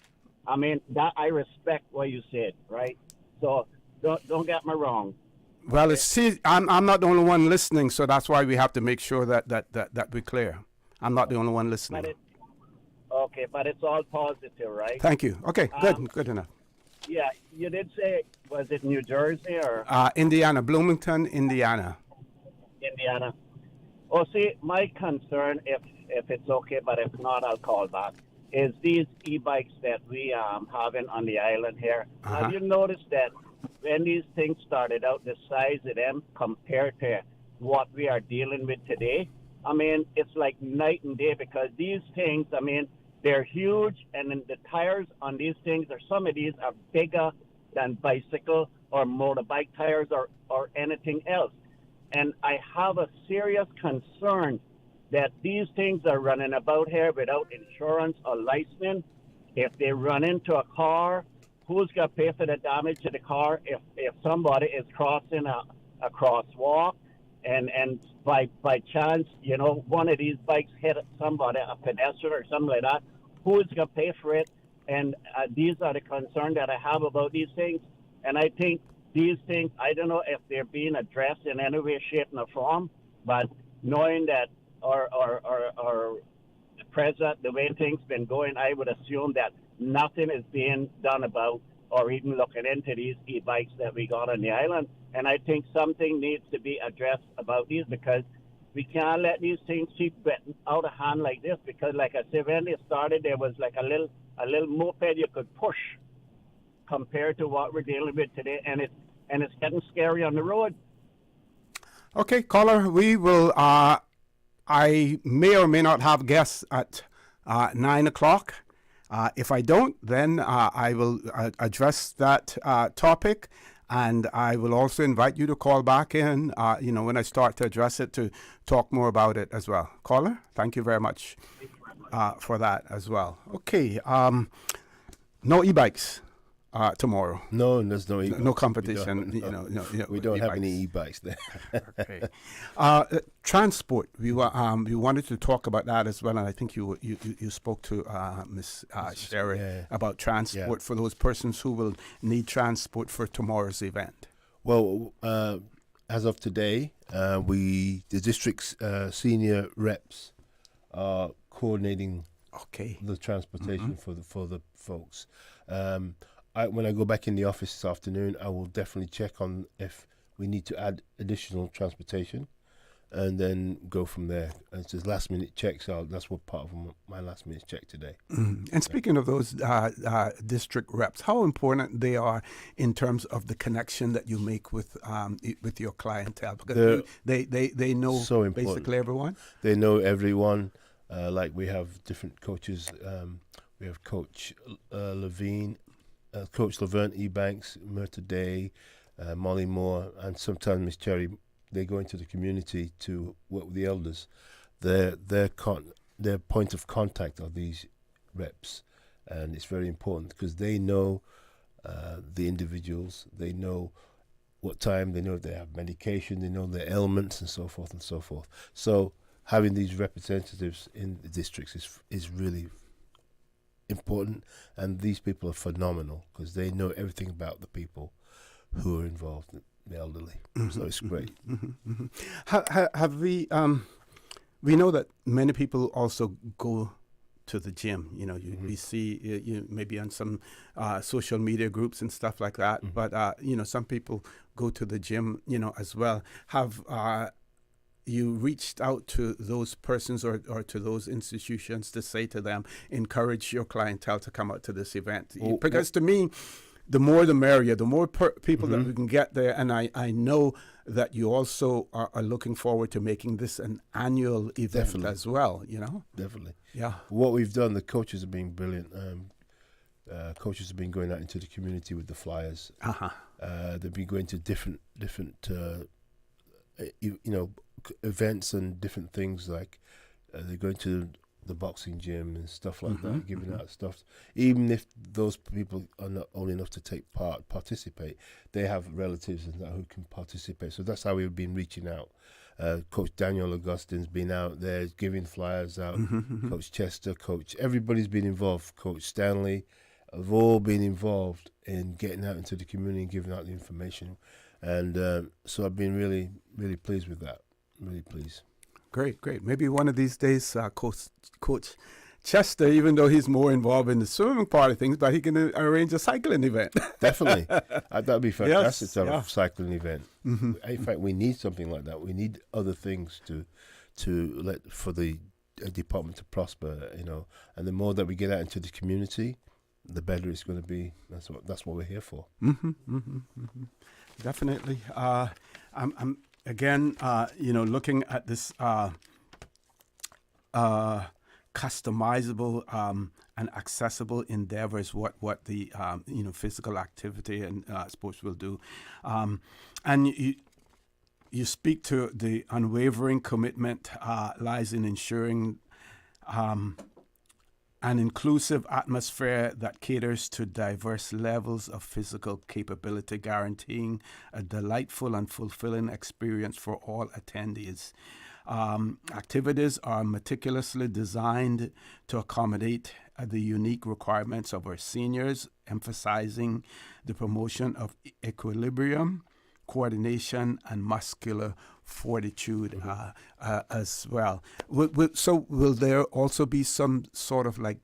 I mean that I respect what you said, right? So don't get me wrong. Well, I'm not the only one listening, so that's why we have to make sure that we're clear. I'm not the only one listening. But it's all positive, right? Thank you. Okay, good enough. Yeah, you did say, was it New Jersey or? Indiana, Bloomington, Indiana. Indiana. Oh, see, my concern, if it's okay, but if not, I'll call back, is these e-bikes that we having on the island here. Have you noticed that when these things started out, the size of them compared to what we are dealing with today? I mean, it's like night and day because these things, I mean, they're huge, and then the tires on these things, or some of these are bigger than bicycle or motorbike tires or anything else. And I have a serious concern that these things are running about here without insurance or license. If they run into a car, who's going to pay for the damage to the car if somebody is crossing a crosswalk and by chance, one of these bikes hit somebody, a pedestrian or something like that, who's going to pay for it? And these are the concerns that I have about these things. And I think these things, I don't know if they're being addressed in any way, shape, or form, but knowing that or the present, the way things been going, I would assume that nothing is being done about or even looking into these e-bikes that we got on the island. And I think something needs to be addressed about these because we can't let these things keep getting out of hand like this because, like I said, when they started, there was like a little moped you could push compared to what we're dealing with today, and it's getting scary on the road. Okay, caller, we will. I may or may not have guests at 9 o'clock. If I don't, then I will address that topic, and I will also invite you to call back in, when I start to address it, to talk more about it as well. Caller, thank you very much for that as well. Okay, no e-bikes tomorrow. No, there's no e-bikes. No competition. We don't have any e-bikes there. Okay. Transport. We wanted to talk about that as well, and I think you spoke to Miss Sherry about transport for those persons who will need transport for tomorrow's event. Well, as of today, the district's senior reps are coordinating the transportation for the folks. When I go back in the office this afternoon, I will definitely check on if we need to add additional transportation and then go from there. And it's just last minute checks. That's what part of my last minute check today. Mm-hmm. And speaking of those district reps, how important they are in terms of the connection that you make with your clientele? Because they know so basically everyone? They know everyone. Like we have different coaches. We have Coach Levine, Coach Laverne Ebanks, Myrta Day, Molly Moore, and sometimes Miss Cherry. They go into the community to work with the elders. Their point of contact are these reps, and it's very important because they know the individuals. They know what time, they know if they have medication, they know their ailments, and so forth and so forth. So having these representatives in the districts is really important, and these people are phenomenal because they know everything about the people who are involved, the elderly. So it's great. Have we? We know that many people also go to the gym. You know, we see you maybe on some social media groups and stuff like that. But you know, some people go to the gym, you know, as well. Have you reached out to those persons or to those institutions to say to them, encourage your clientele to come out to this event? Because to me, the more the merrier, the more people that we can get there. And I know that you also are looking forward to making this an annual event as well, you know? Definitely. Yeah. What we've done, the coaches have been brilliant. Coaches have been going out into the community with the flyers. They've been going to different you know, events and different things, like they're going to the boxing gym and stuff like that, giving out stuff. Even if those people are not old enough to participate, they have relatives and that who can participate. So that's how we've been reaching out. Coach Daniel Augustine's been out there giving flyers out. Coach Chester, everybody's been involved. Coach Stanley, have all been involved in getting out into the community and giving out the information. And so I've been really, really pleased with that. Really pleased. Great. Maybe one of these days, Coach Chester, even though he's more involved in the swimming part of things, but he can arrange a cycling event. Definitely. That'd be fantastic to have a cycling event. In fact, we need something like that. We need other things to let for the department to prosper, you know. And the more that we get out into the community, the better it's going to be. That's what we're here for. Definitely. I'm again, you know, looking at this customizable and accessible endeavors, what the you know, physical activity and sports will do, and you speak to the unwavering commitment lies in ensuring an inclusive atmosphere that caters to diverse levels of physical capability, guaranteeing a delightful and fulfilling experience for all attendees. Activities are meticulously designed to accommodate the unique requirements of our seniors, emphasizing the promotion of equilibrium, coordination, and muscular fortitude as well. So will there also be some sort of like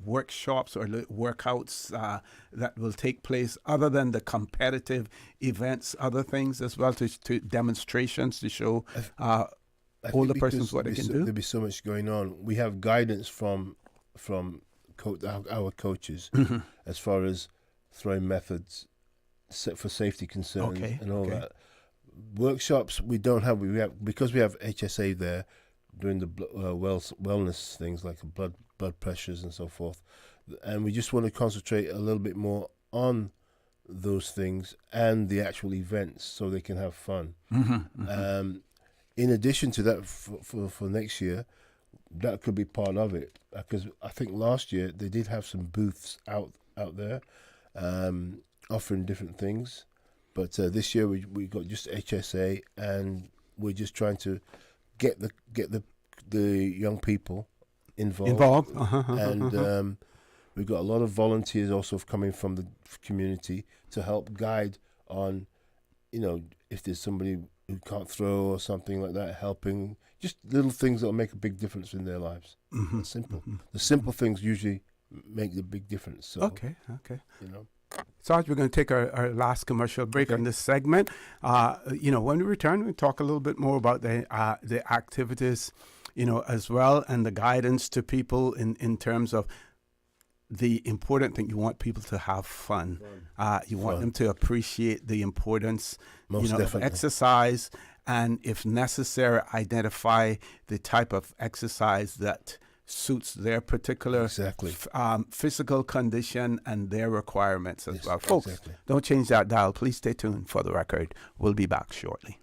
workshops or workouts that will take place other than the competitive events, other things as well, to demonstrations to show older persons what they can do? There'll be so much going on. We have guidance from our coaches as far as throwing methods for safety concerns and all that. Workshops we don't have. We have, because we have HSA there doing the wellness things like blood pressures and so forth, and we just want to concentrate a little bit more on those things and the actual events so they can have fun. In addition to that, for next year, that could be part of it, because I think last year they did have some booths out there offering different things. But this year we got just HSA, and we're just trying to get the young people involved. And we've got a lot of volunteers also coming from the community to help guide on, you know, if there's somebody who can't throw or something like that, helping, just little things that will make a big difference in their lives. Simple. The simple things usually make the big difference. So, okay. You know. Sarge, we're going to take our last commercial break on this segment. You know, when we return, we'll talk a little bit more about the activities, you know, as well, and the guidance to people in terms of the important thing. You want people to have fun. You want them to appreciate the importance, of exercise, and if necessary, identify the type of exercise that suits their particular physical condition and their requirements as well. Folks, don't change that dial. Please stay tuned for the record. We'll be back shortly.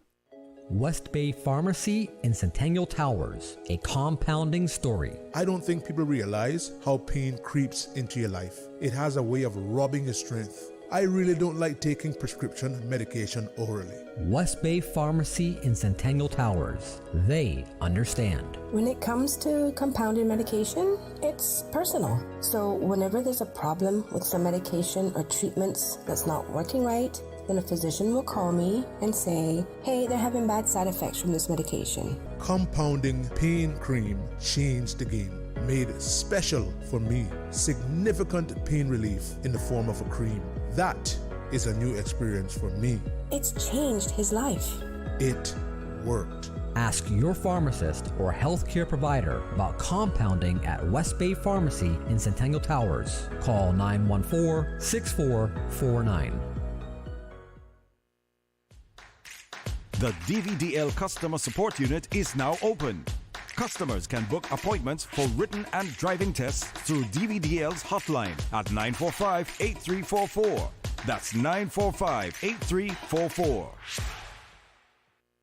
West Bay Pharmacy in Centennial Towers, a compounding story. I don't think people realize how pain creeps into your life. It has a way of robbing your strength, I really don't like taking prescription medication orally. West Bay Pharmacy in Centennial Towers. They understand. When it comes to compounded medication, it's personal. So whenever there's a problem with some medication or treatments that's not working right, then a physician will call me and say, hey, they're having bad side effects from this medication. Compounding pain cream changed the game. Made special for me. Significant pain relief in the form of a cream. That is a new experience for me. It's changed his life. It worked. Ask your pharmacist or healthcare provider about compounding at West Bay Pharmacy in Centennial Towers. Call 914-6449. The DVDL Customer Support Unit is now open. Customers can book appointments for written and driving tests through DVDL's hotline at 945-8344. That's 945-8344.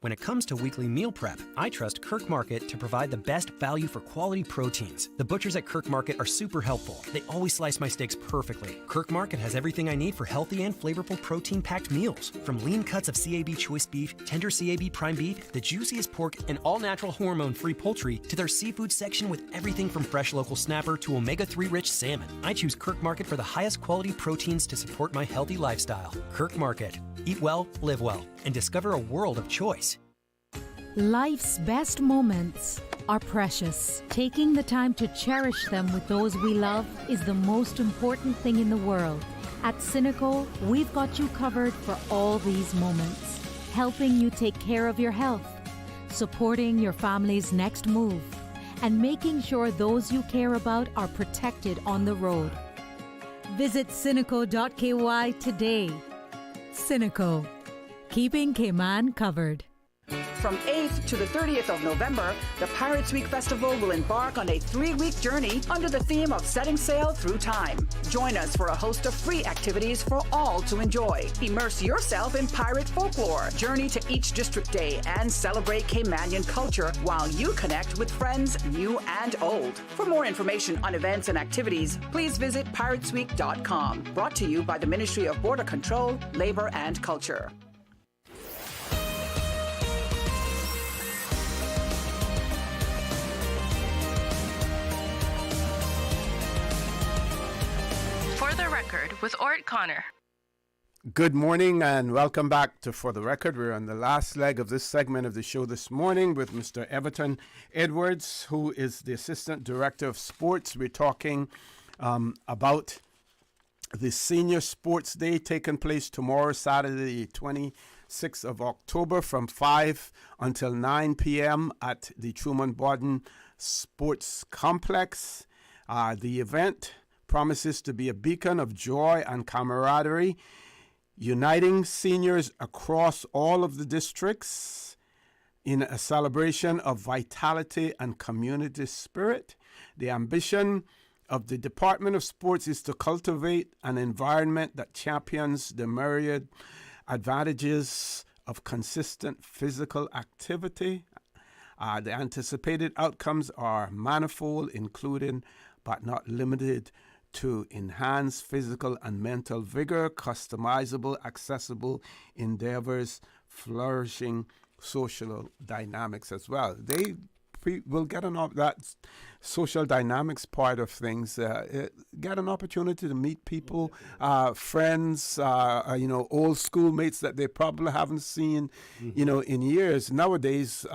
When it comes to weekly meal prep, I trust Kirk Market to provide the best value for quality proteins. The butchers at Kirk Market are super helpful. They always slice my steaks perfectly. Kirk Market has everything I need for healthy and flavorful protein-packed meals. From lean cuts of CAB choice beef, tender CAB prime beef, the juiciest pork, and all-natural hormone-free poultry, to their seafood section with everything from fresh local snapper to omega-3 rich salmon. I choose Kirk Market for the highest quality proteins to support my healthy lifestyle. Kirk Market. Eat well, live well, and discover a world of choice. Life's best moments are precious. Taking the time to cherish them with those we love is the most important thing in the world. At Cineco, we've got you covered for all these moments, helping you take care of your health, supporting your family's next move, and making sure those you care about are protected on the road. Visit Cineco.ky today. Cineco, keeping Cayman covered. From 8th to the 30th of November, the Pirates Week Festival will embark on a 3-week journey under the theme of setting sail through time. Join us for a host of free activities for all to enjoy. Immerse yourself in pirate folklore, journey to each district day, and celebrate Caymanian culture while you connect with friends new and old. For more information on events and activities, please visit piratesweek.com. Brought to you by the Ministry of Border Control, Labor and Culture. For the Record with Orrett Connor. Good morning and welcome back to For the Record. We're on the last leg of this segment of the show this morning with Mr. Everton Edwards, who is the Assistant Director of Sports. We're talking about the Senior Sports Day taking place tomorrow, Saturday, the 26th of October from 5 until 9 p.m. at the Truman Borden Sports Complex. The event promises to be a beacon of joy and camaraderie, uniting seniors across all of the districts in a celebration of vitality and community spirit. The ambition of the Department of Sports is to cultivate an environment that champions the myriad advantages of consistent physical activity. The anticipated outcomes are manifold, including but not limited to enhance physical and mental vigor, customizable, accessible endeavors, flourishing social dynamics as well. They will get that social dynamics part of things, get an opportunity to meet people, friends, old schoolmates that they probably haven't seen, in years. Nowadays,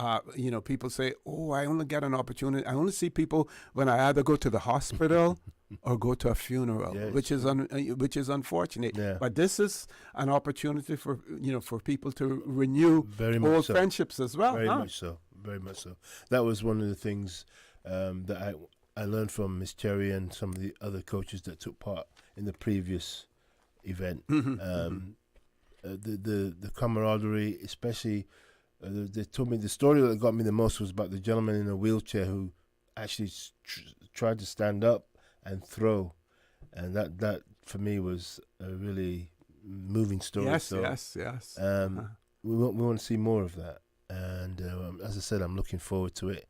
people say, oh, I only get an opportunity. I only see people when I either go to the hospital or go to a funeral, yes, which is unfortunate. Yeah. But this is an opportunity for people to renew old friendships as well. Very much so. Very much so. That was one of the things that I learned from Miss Cherry and some of the other coaches that took part in the previous event. The camaraderie, especially, they told me the story that got me the most was about the gentleman in a wheelchair who actually tried to stand up and throw, and that for me was a really moving story. Yes, so, yes. We want to see more of that. And as I said, I'm looking forward to it.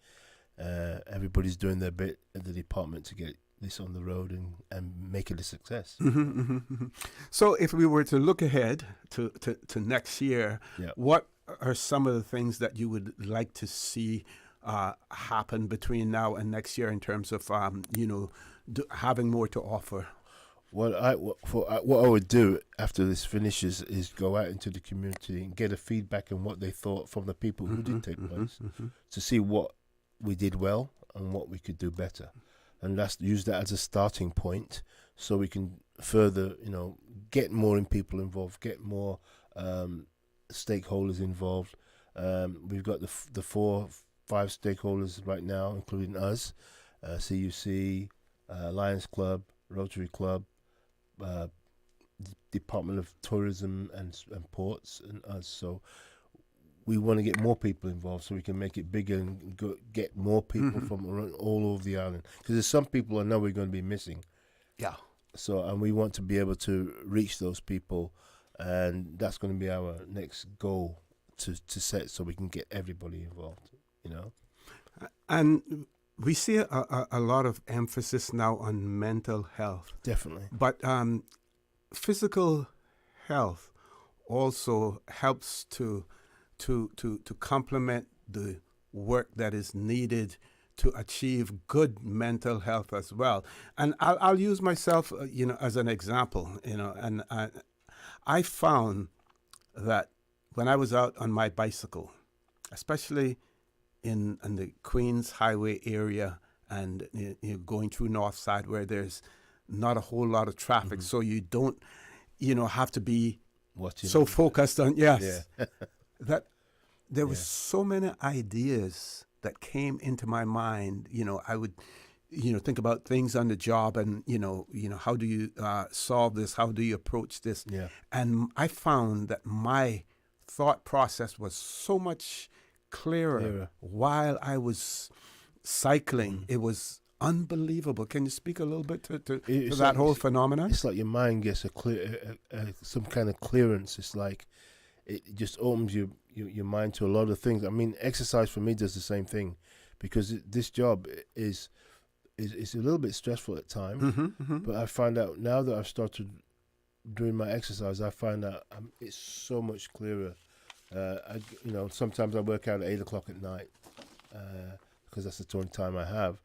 Everybody's doing their bit at the department to get this on the road and make it a success. So if we were to look ahead to next year, what are some of the things that you would like to see happen between now and next year in terms of, having more to offer? What I would do after this finishes is go out into the community and get a feedback on what they thought from the people who did take place, to see what we did well and what we could do better, and use that as a starting point, so we can further, get more people involved, get more stakeholders involved. We've got the 4-5 stakeholders right now, including us, CUC, Lions Club, Rotary Club, Department of Tourism and Ports, and us. So we want to get more people involved so we can make it bigger and get more people from all over the island. Because there's some people I know we're going to be missing. Yeah. So, and we want to be able to reach those people, and that's going to be our next goal to set, so we can get everybody involved, And we see a lot of emphasis now on mental health. Definitely. But physical health also helps to complement the work that is needed to achieve good mental health as well. And I'll use myself, as an example, and I found that when I was out on my bicycle, especially in the Queens Highway area and going through North Side where there's not a whole lot of traffic, so you don't, have to be so focused on, that there was so many ideas that came into my mind. I would, think about things on the job and, how do you solve this? How do you approach this? Yeah. And I found that my thought process was so much clearer while I was cycling. It was unbelievable. Can you speak a little bit to that whole phenomenon? It's like your mind gets some kind of clearance. It's like it just opens your mind to a lot of things. I mean, exercise for me does the same thing, because this job is a little bit stressful at times. But I find out now that I've started doing my exercise, I find out it's so much clearer. Sometimes I work out at 8 o'clock at night because that's the only time I have.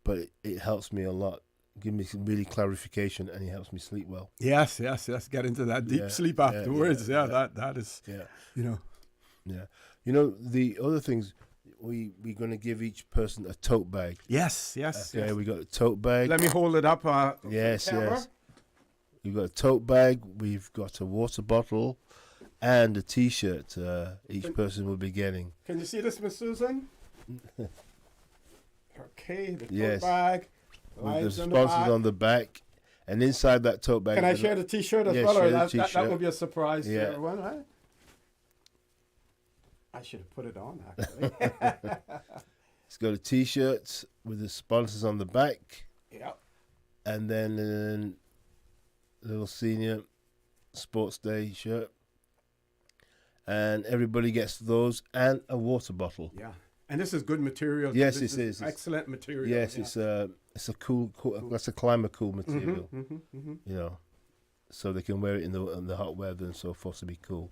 But it helps me a lot. Give me some really clarification, and it helps me sleep well. Yes. Get into that deep sleep afterwards. That is. Yeah. The other things, we're going to give each person a tote bag. Yes. Okay, we got a tote bag. Let me hold it up. Yes. We've got a tote bag. We've got a water bottle and a T-shirt. Each person will be getting. Can you see this, Miss Susan? Okay, the tote bag. With the sponsors on the back, and inside that tote bag. Can I share the T-shirt as well, or that will be a surprise to everyone, right? I should have put it on, actually. It's got a T-shirt with the sponsors on the back. Yep. And then a little senior sports day shirt. And everybody gets those and a water bottle. Yeah. And this is good material. Yes, it is. Excellent material. Yes, it's a cool. That's a climate cool material. So they can wear it in the hot weather and so forth to be cool.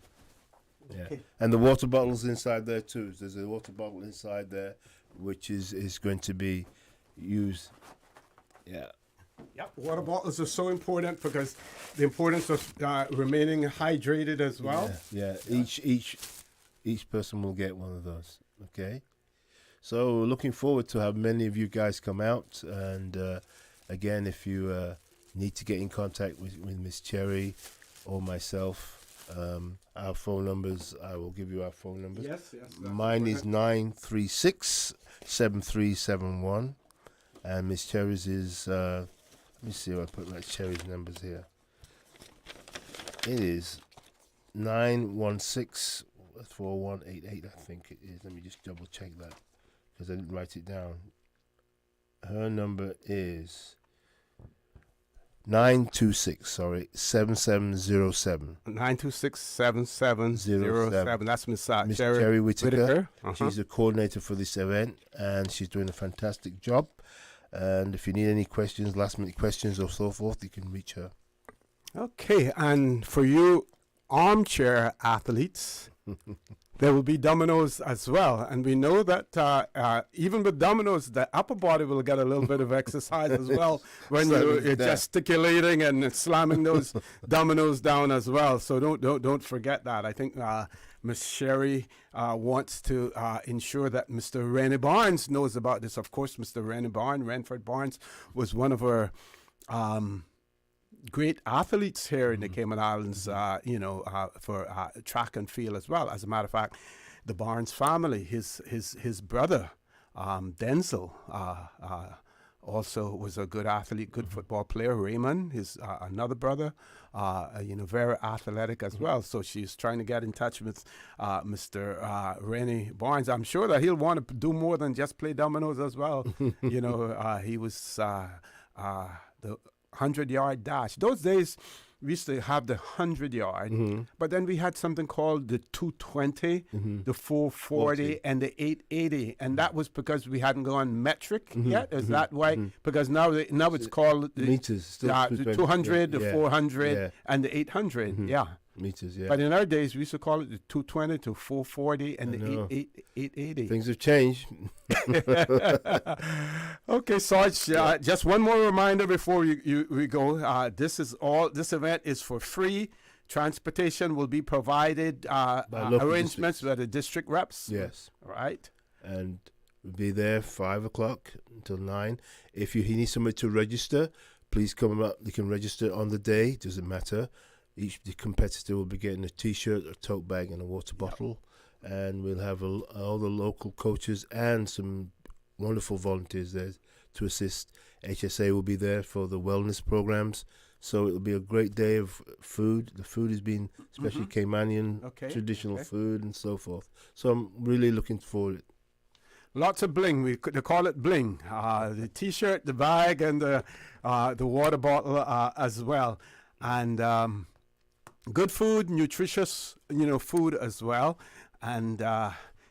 Yeah, okay. And the water bottle's inside there too. There's a water bottle inside there, which is going to be used. Yeah. Yep. Water bottles are so important because the importance of remaining hydrated as well. Yeah. Each person will get one of those. Okay. So looking forward to have many of you guys come out, and again, if you need to get in contact with Miss Cherry or myself, our phone numbers, I will give you our phone numbers. Yes. Mine is 936-7371, and Miss Cherry's is, let me see if I put my Cherry's numbers here. It is 916-4188, I think it is. Let me just double check that, because I didn't write it down. Her number is 7707. 926-7707. That's Miss Cherry Whittaker. She's the coordinator for this event, and she's doing a fantastic job. And if you need any questions, last-minute questions or so forth, you can reach her. Okay, and for you armchair athletes, there will be dominoes as well. And we know that even with dominoes, the upper body will get a little bit of exercise as well when you're gesticulating and slamming those dominoes down as well. So don't forget that. I think Miss Sherry wants to ensure that Mr. Rennie Barnes knows about this. Of course, Mr. Renford Barnes was one of our great athletes here in the Cayman Islands, for track and field as well. As a matter of fact, the Barnes family, his brother, Denzel, also was a good athlete, good football player. Raymond, his another brother, very athletic as well. So she's trying to get in touch with Mr. Rennie Barnes. I'm sure that he'll want to do more than just play dominoes as well. He was the 100-yard dash. Those days, we used to have the 100-yard, but then we had something called the 220, the 440, and the 880, and that was because we hadn't gone metric yet. Is that why? Because now it's called the meters, the 200, the 400, and the 800. Yeah. Meters, yeah. But in our days, we used to call it the 220 to 440 and the 880. Things have changed. Okay, Sarge, just one more reminder before we go. This event is for free. Transportation will be provided, arrangements by the district reps. Yes. Right. And we'll be there 5 o'clock until 9. If you need somebody to register, please come up. You can register on the day. Doesn't matter. The competitor will be getting a T-shirt, a tote bag, and a water bottle. And we'll have all the local coaches and some wonderful volunteers there to assist. HSA will be there for the wellness programs. So it'll be a great day of food. The food has been especially Caymanian, traditional food and so forth. So I'm really looking forward to it. Lots of bling. They call it bling. The T-shirt, the bag, and the water bottle as well. And good food, nutritious, food as well. And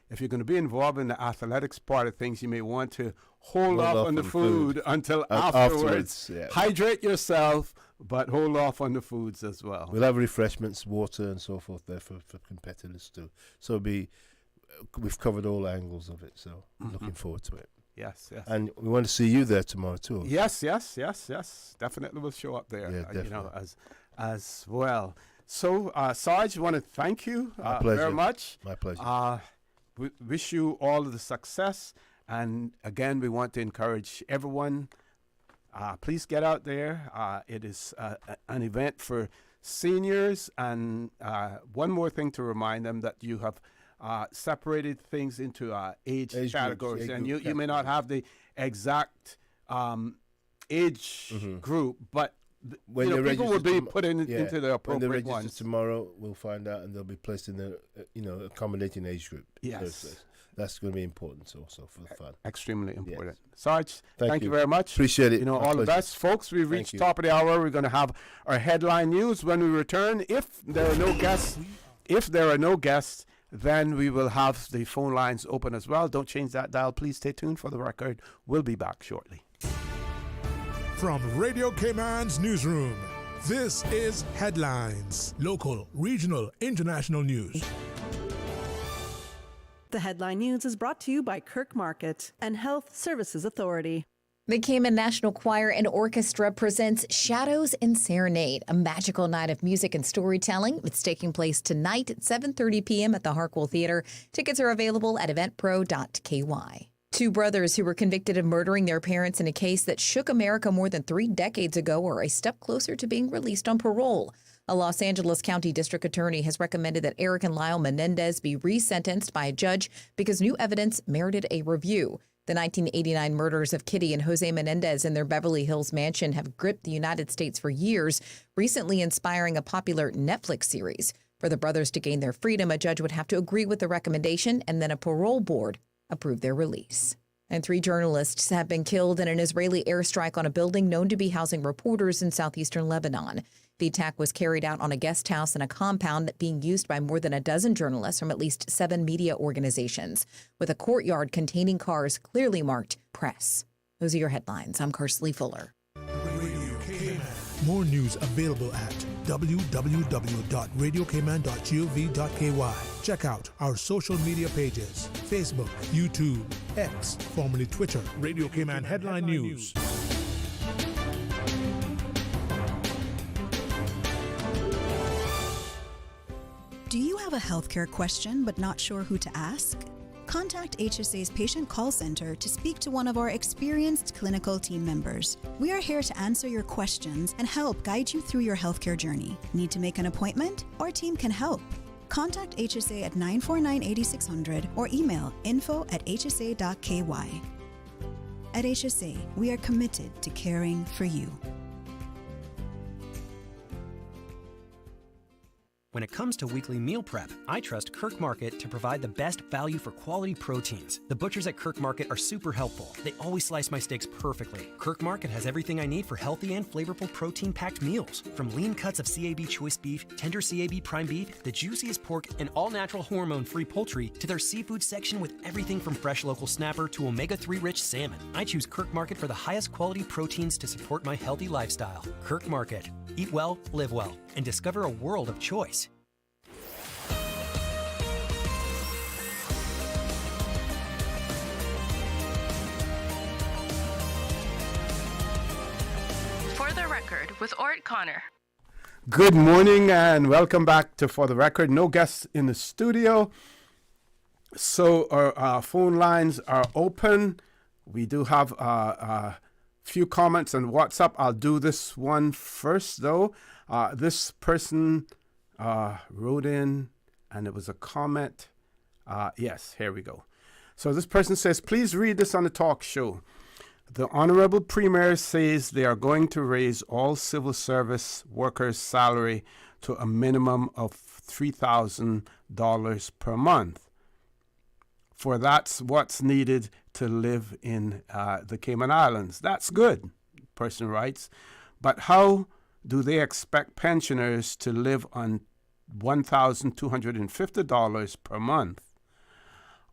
if you're going to be involved in the athletics part of things, you may want to hold off on the food until afterwards. Yeah. Hydrate yourself, but hold off on the foods as well. We'll have refreshments, water, and so forth there for competitors too. So we've covered all angles of it. So looking forward to it. Yes. And we want to see you there tomorrow too. Yes. Definitely will show up there. As well. So, Sarge, I want to thank you very much. My pleasure. We wish you all of the success. And again, we want to encourage everyone. Please get out there. It is an event for seniors. And one more thing to remind them that you have separated things into age categories. And you may not have the exact age group, but when people will be put into the appropriate when they register ones. Tomorrow, we'll find out, and they'll be placed in the accommodating age group. Yes, so that's going to be important also for the fun. Extremely important. Yes. Sarge, thank you very much. Appreciate it. All the best, folks. We've reached top of the hour. We're going to have our headline news when we return. If there are no guests, then we will have the phone lines open as well. Don't change that dial. Please stay tuned for the record. We'll be back shortly. From Radio Cayman's newsroom, this is Headlines. Local, regional, international news. The Headline News is brought to you by Kirk Market and Health Services Authority. The Cayman National Choir and Orchestra presents Shadows and Serenade, a magical night of music and storytelling. It's taking place tonight at 7:30 p.m. at the Harkwell Theater. Tickets are available at eventpro.ky. Two brothers who were convicted of murdering their parents in a case that shook America more than 3 decades ago are a step closer to being released on parole. A Los Angeles County District Attorney has recommended that Eric and Lyle Menendez be resentenced by a judge because new evidence merited a review. The 1989 murders of Kitty and Jose Menendez in their Beverly Hills mansion have gripped the United States for years, recently inspiring a popular Netflix series. For the brothers to gain their freedom, a judge would have to agree with the recommendation, and then a parole board approve their release. And 3 journalists have been killed in an Israeli airstrike on a building known to be housing reporters in southeastern Lebanon. The attack was carried out on a guest house and a compound being used by more than a dozen journalists from at least 7 media organizations, with a courtyard containing cars clearly marked press. Those are your headlines. I'm Kersley Fuller. More news available at www.radiocayman.gov.ky. Check out our social media pages: Facebook, YouTube, X, formerly Twitter, Radio Cayman Headline News. Do you have a healthcare question but not sure who to ask? Contact HSA's Patient Call Center to speak to one of our experienced clinical team members. We are here to answer your questions and help guide you through your healthcare journey. Need to make an appointment? Our team can help. Contact HSA at 949-8600 or email info@hsa.ky. At HSA, we are committed to caring for you. When it comes to weekly meal prep, I trust Kirk Market to provide the best value for quality proteins. The butchers at Kirk Market are super helpful. They always slice my steaks perfectly. Kirk Market has everything I need for healthy and flavorful protein-packed meals. From lean cuts of CAB choice beef, tender CAB prime beef, the juiciest pork, and all-natural hormone-free poultry, to their seafood section with everything from fresh local snapper to omega-3 rich salmon. I choose Kirk Market for the highest quality proteins to support my healthy lifestyle. Kirk Market. Eat well, live well, and discover a world of choice. For the Record with Orrett Connor. Good morning and welcome back to For the Record. No guests in the studio, so our phone lines are open. We do have a few comments on WhatsApp. I'll do this one first, though. This person wrote in, and it was a comment. Yes, here we go. So this person says, please read this on the talk show. The Honorable Premier says they are going to raise all civil service workers' salary to a minimum of $3,000 per month. For that's what's needed to live in the Cayman Islands. That's good, person writes. But how do they expect pensioners to live on $1,250 per month?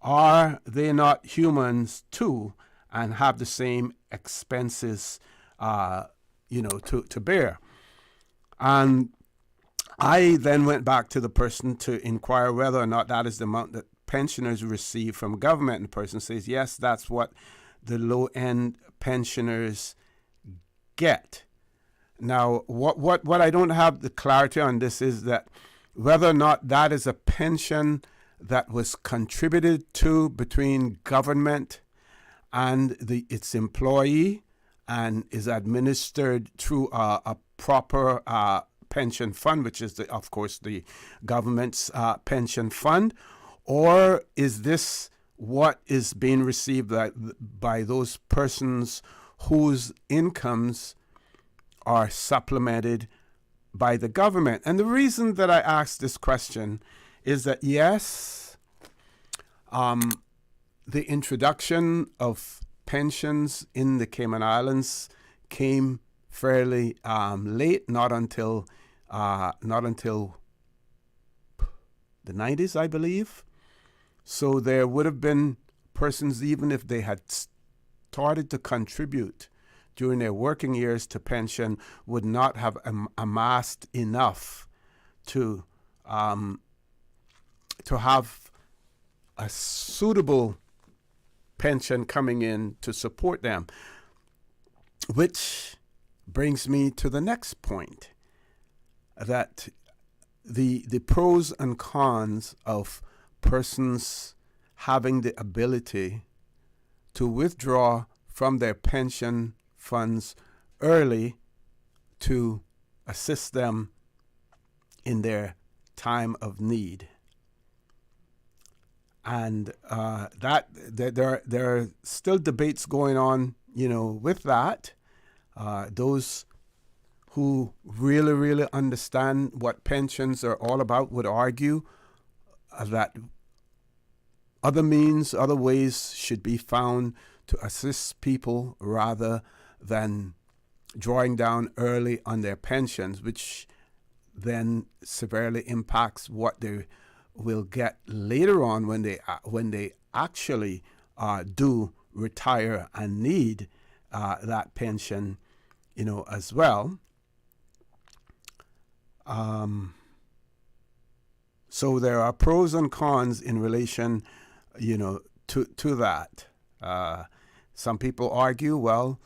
Are they not humans too and have the same expenses, to bear? And I then went back to the person to inquire whether or not that is the amount that pensioners receive from government, and the person says, yes, that's what the low-end pensioners get. Now, what I don't have the clarity on this is that whether or not that is a pension that was contributed to between government and its employee and is administered through a proper pension fund, which is, of course, the government's pension fund. Or is this what is being received by those persons whose incomes are supplemented by the government? And the reason that I ask this question is that, yes, the introduction of pensions in the Cayman Islands came fairly late, not until the 90s, I believe. So there would have been persons, even if they had started to contribute during their working years to pension, would not have amassed enough to have a suitable pension coming in to support them. Which brings me to the next point, that the pros and cons of persons having the ability to withdraw from their pension funds early to assist them in their time of need. And that there are still debates going on, with that. Those who really understand what pensions are all about would argue that other ways should be found to assist people rather than drawing down early on their pensions, which then severely impacts what they will get later on when they actually do retire and need that pension, as well. So there are pros and cons in relation, to that. Some people argue, well,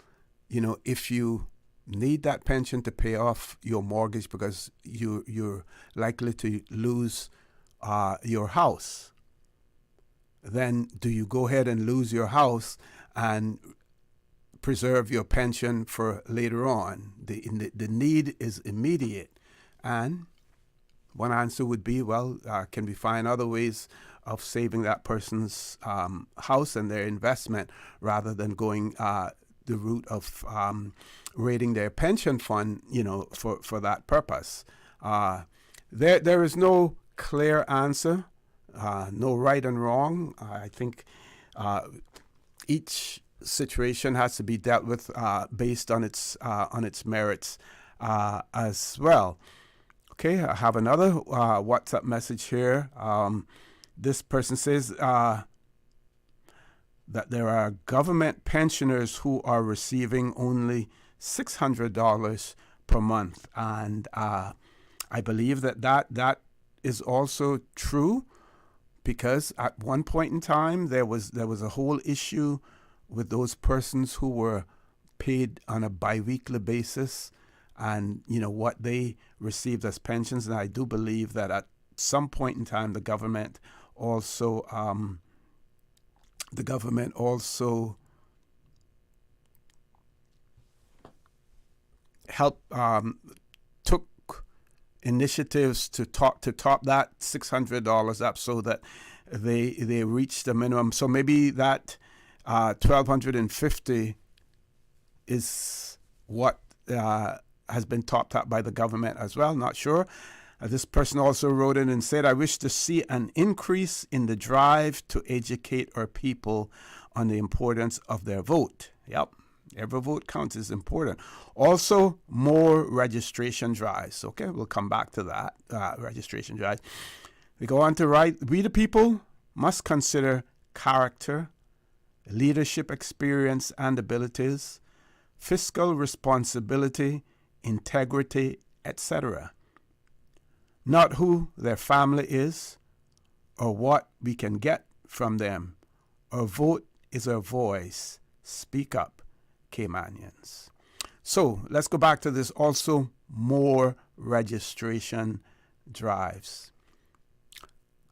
if you need that pension to pay off your mortgage because you're likely to lose your house, then do you go ahead and lose your house and preserve your pension for later on? The need is immediate. And one answer would be, well, can we find other ways of saving that person's house and their investment rather than going the route of raiding their pension fund, for that purpose? There is no clear answer, no right and wrong. I think each situation has to be dealt with based on its merits as well. Okay, I have another WhatsApp message here. This person says that there are government pensioners who are receiving only $600 per month, and I believe that is also true, because at one point in time there was a whole issue with those persons who were paid on a biweekly basis, and what they received as pensions. And I do believe that at some point in time the government also helped took initiatives to top that $600 up so that they reached the minimum. So maybe that $1,250 is what has been topped up by the government as well. Not sure. This person also wrote in and said, I wish to see an increase in the drive to educate our people on the importance of their vote. Yep, every vote counts is important. Also, more registration drives. Okay, we'll come back to that, registration drives. We go on to write, we the people must consider character, leadership experience and abilities, fiscal responsibility, integrity, etc. Not who their family is or what we can get from them. Our vote is our voice. Speak up, Caymanians. So let's go back to this also, more registration drives.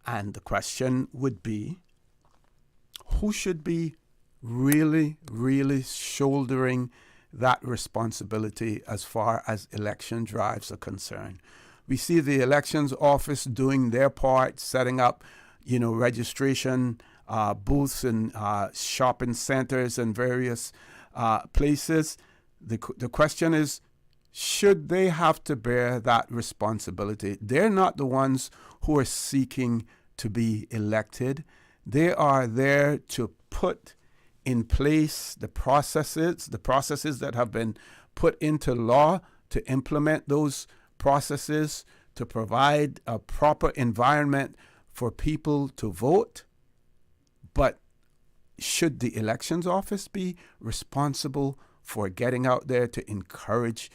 And the question would be, who should be really, really shouldering that responsibility as far as election drives are concerned? We see the elections office doing their part, setting up, registration booths in shopping centers and various places. The question is, should they have to bear that responsibility? They're not the ones who are seeking to be elected. They are there to put in place the processes that have been put into law to implement those processes, to provide a proper environment for people to vote. But should the elections office be responsible for getting out there to encourage,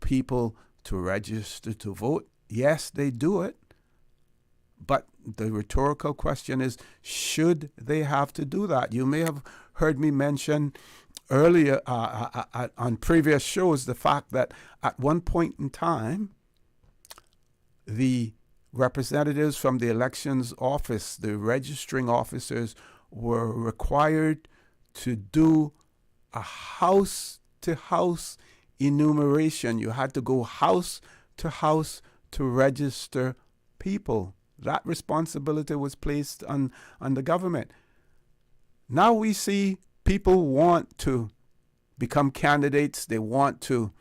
people to register to vote? Yes, they do it. But the rhetorical question is, should they have to do that? You may have heard me mention earlier on previous shows the fact that at one point in time, the representatives from the elections office, the registering officers, were required to do a house-to-house enumeration. You had to go house to house to register people. That responsibility was placed on the government. Now we see people want to become candidates. They want to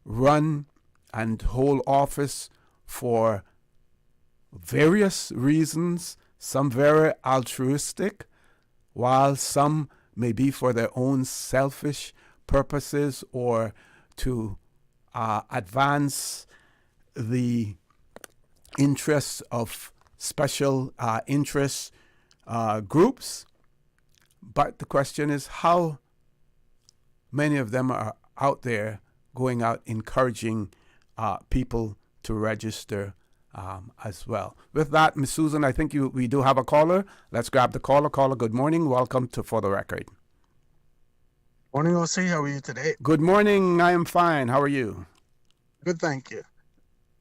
run and hold office for various reasons, some very altruistic, while some may be for their own selfish purposes or to advance the interests of special interest groups. But the question is, how many of them are out there going out encouraging people to register as well. With that, Ms. Susan, I think we do have a caller. Let's grab the caller. Caller, good morning. Welcome to For the Record. Morning, OC. How are you today? Good morning. I am fine. How are you? Good, thank you.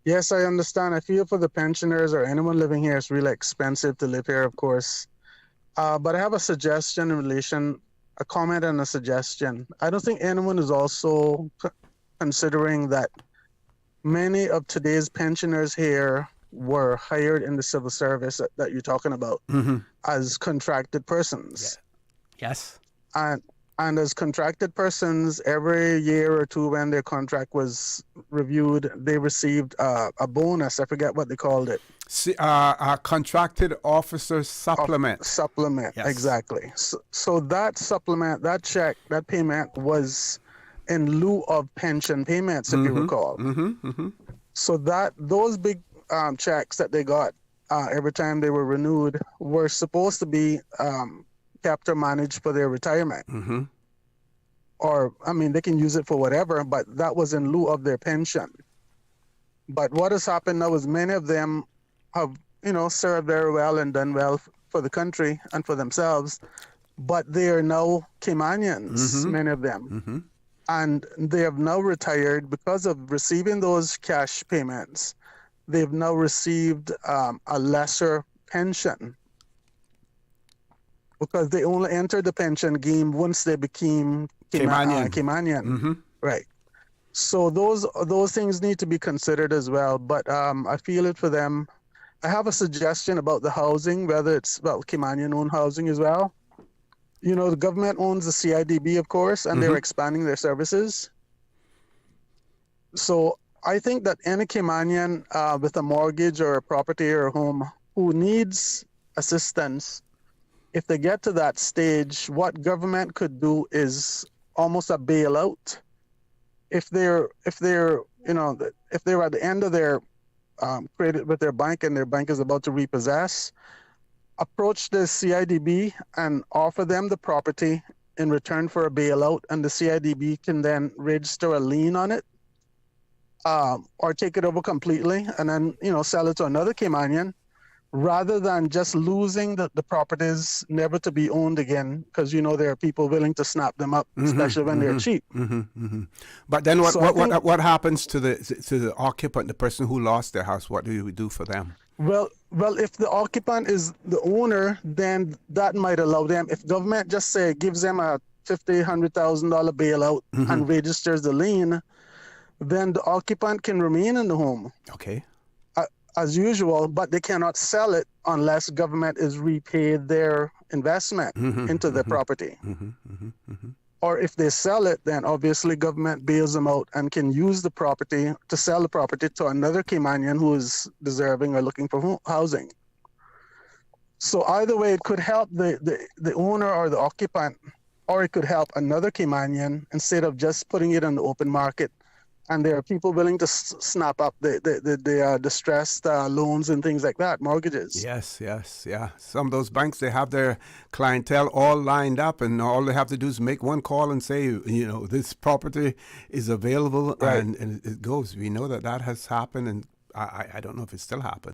Yes, I understand. I feel for the pensioners or anyone living here, it's really expensive to live here, of course. But I have a suggestion in relation, a comment and a suggestion. I don't think anyone is also considering that many of today's pensioners here were hired in the civil service that you're talking about as contracted persons. Yeah. Yes. And as contracted persons, every year or two when their contract was reviewed, they received a bonus. I forget what they called it. A contracted officer supplement. Supplement, yes. Exactly. So that supplement, that check, that payment was in lieu of pension payments, if you recall. So those big checks that they got every time they were renewed were supposed to be kept or managed for their retirement. Or, I mean, they can use it for whatever, but that was in lieu of their pension. But what has happened now is many of them have, served very well and done well for the country and for themselves, but they are now Caymanians, many of them. And they have now retired because of receiving those cash payments. They've now received a lesser pension because they only entered the pension scheme once they became Caymanian. Right. So those things need to be considered as well. But I feel it for them. I have a suggestion about the housing, whether it's Caymanian-owned housing as well. The government owns the CIDB, of course, and they're expanding their services. So I think that any Caymanian with a mortgage or a property or a home who needs assistance, if they get to that stage, what government could do is almost a bailout. If they're at the end of their credit with their bank and their bank is about to repossess, approach the CIDB and offer them the property in return for a bailout, and the CIDB can then register a lien on it, or take it over completely and then sell it to another Caymanian, rather than just losing the properties never to be owned again, because there are people willing to snap them up, especially when they're cheap. But then what happens to the occupant, the person who lost their house? What do you do for them? Well, if the occupant is the owner, then that might allow them. If government just gives them a $50,000-$100,000 bailout and registers the lien, then the occupant can remain in the home. Okay. As usual, but they cannot sell it unless government is repaid their investment into the property. Or if they sell it, then obviously government bails them out and can use the property to sell the property to another Caymanian who is deserving or looking for housing. So either way, it could help the owner or the occupant, or it could help another Caymanian instead of just putting it on the open market. And there are people willing to snap up the distressed loans and things like that, mortgages. Yes, yeah. Some of those banks, they have their clientele all lined up, and all they have to do is make one call and say, this property is available, right. and it goes. We know that has happened, and I don't know if it still happens.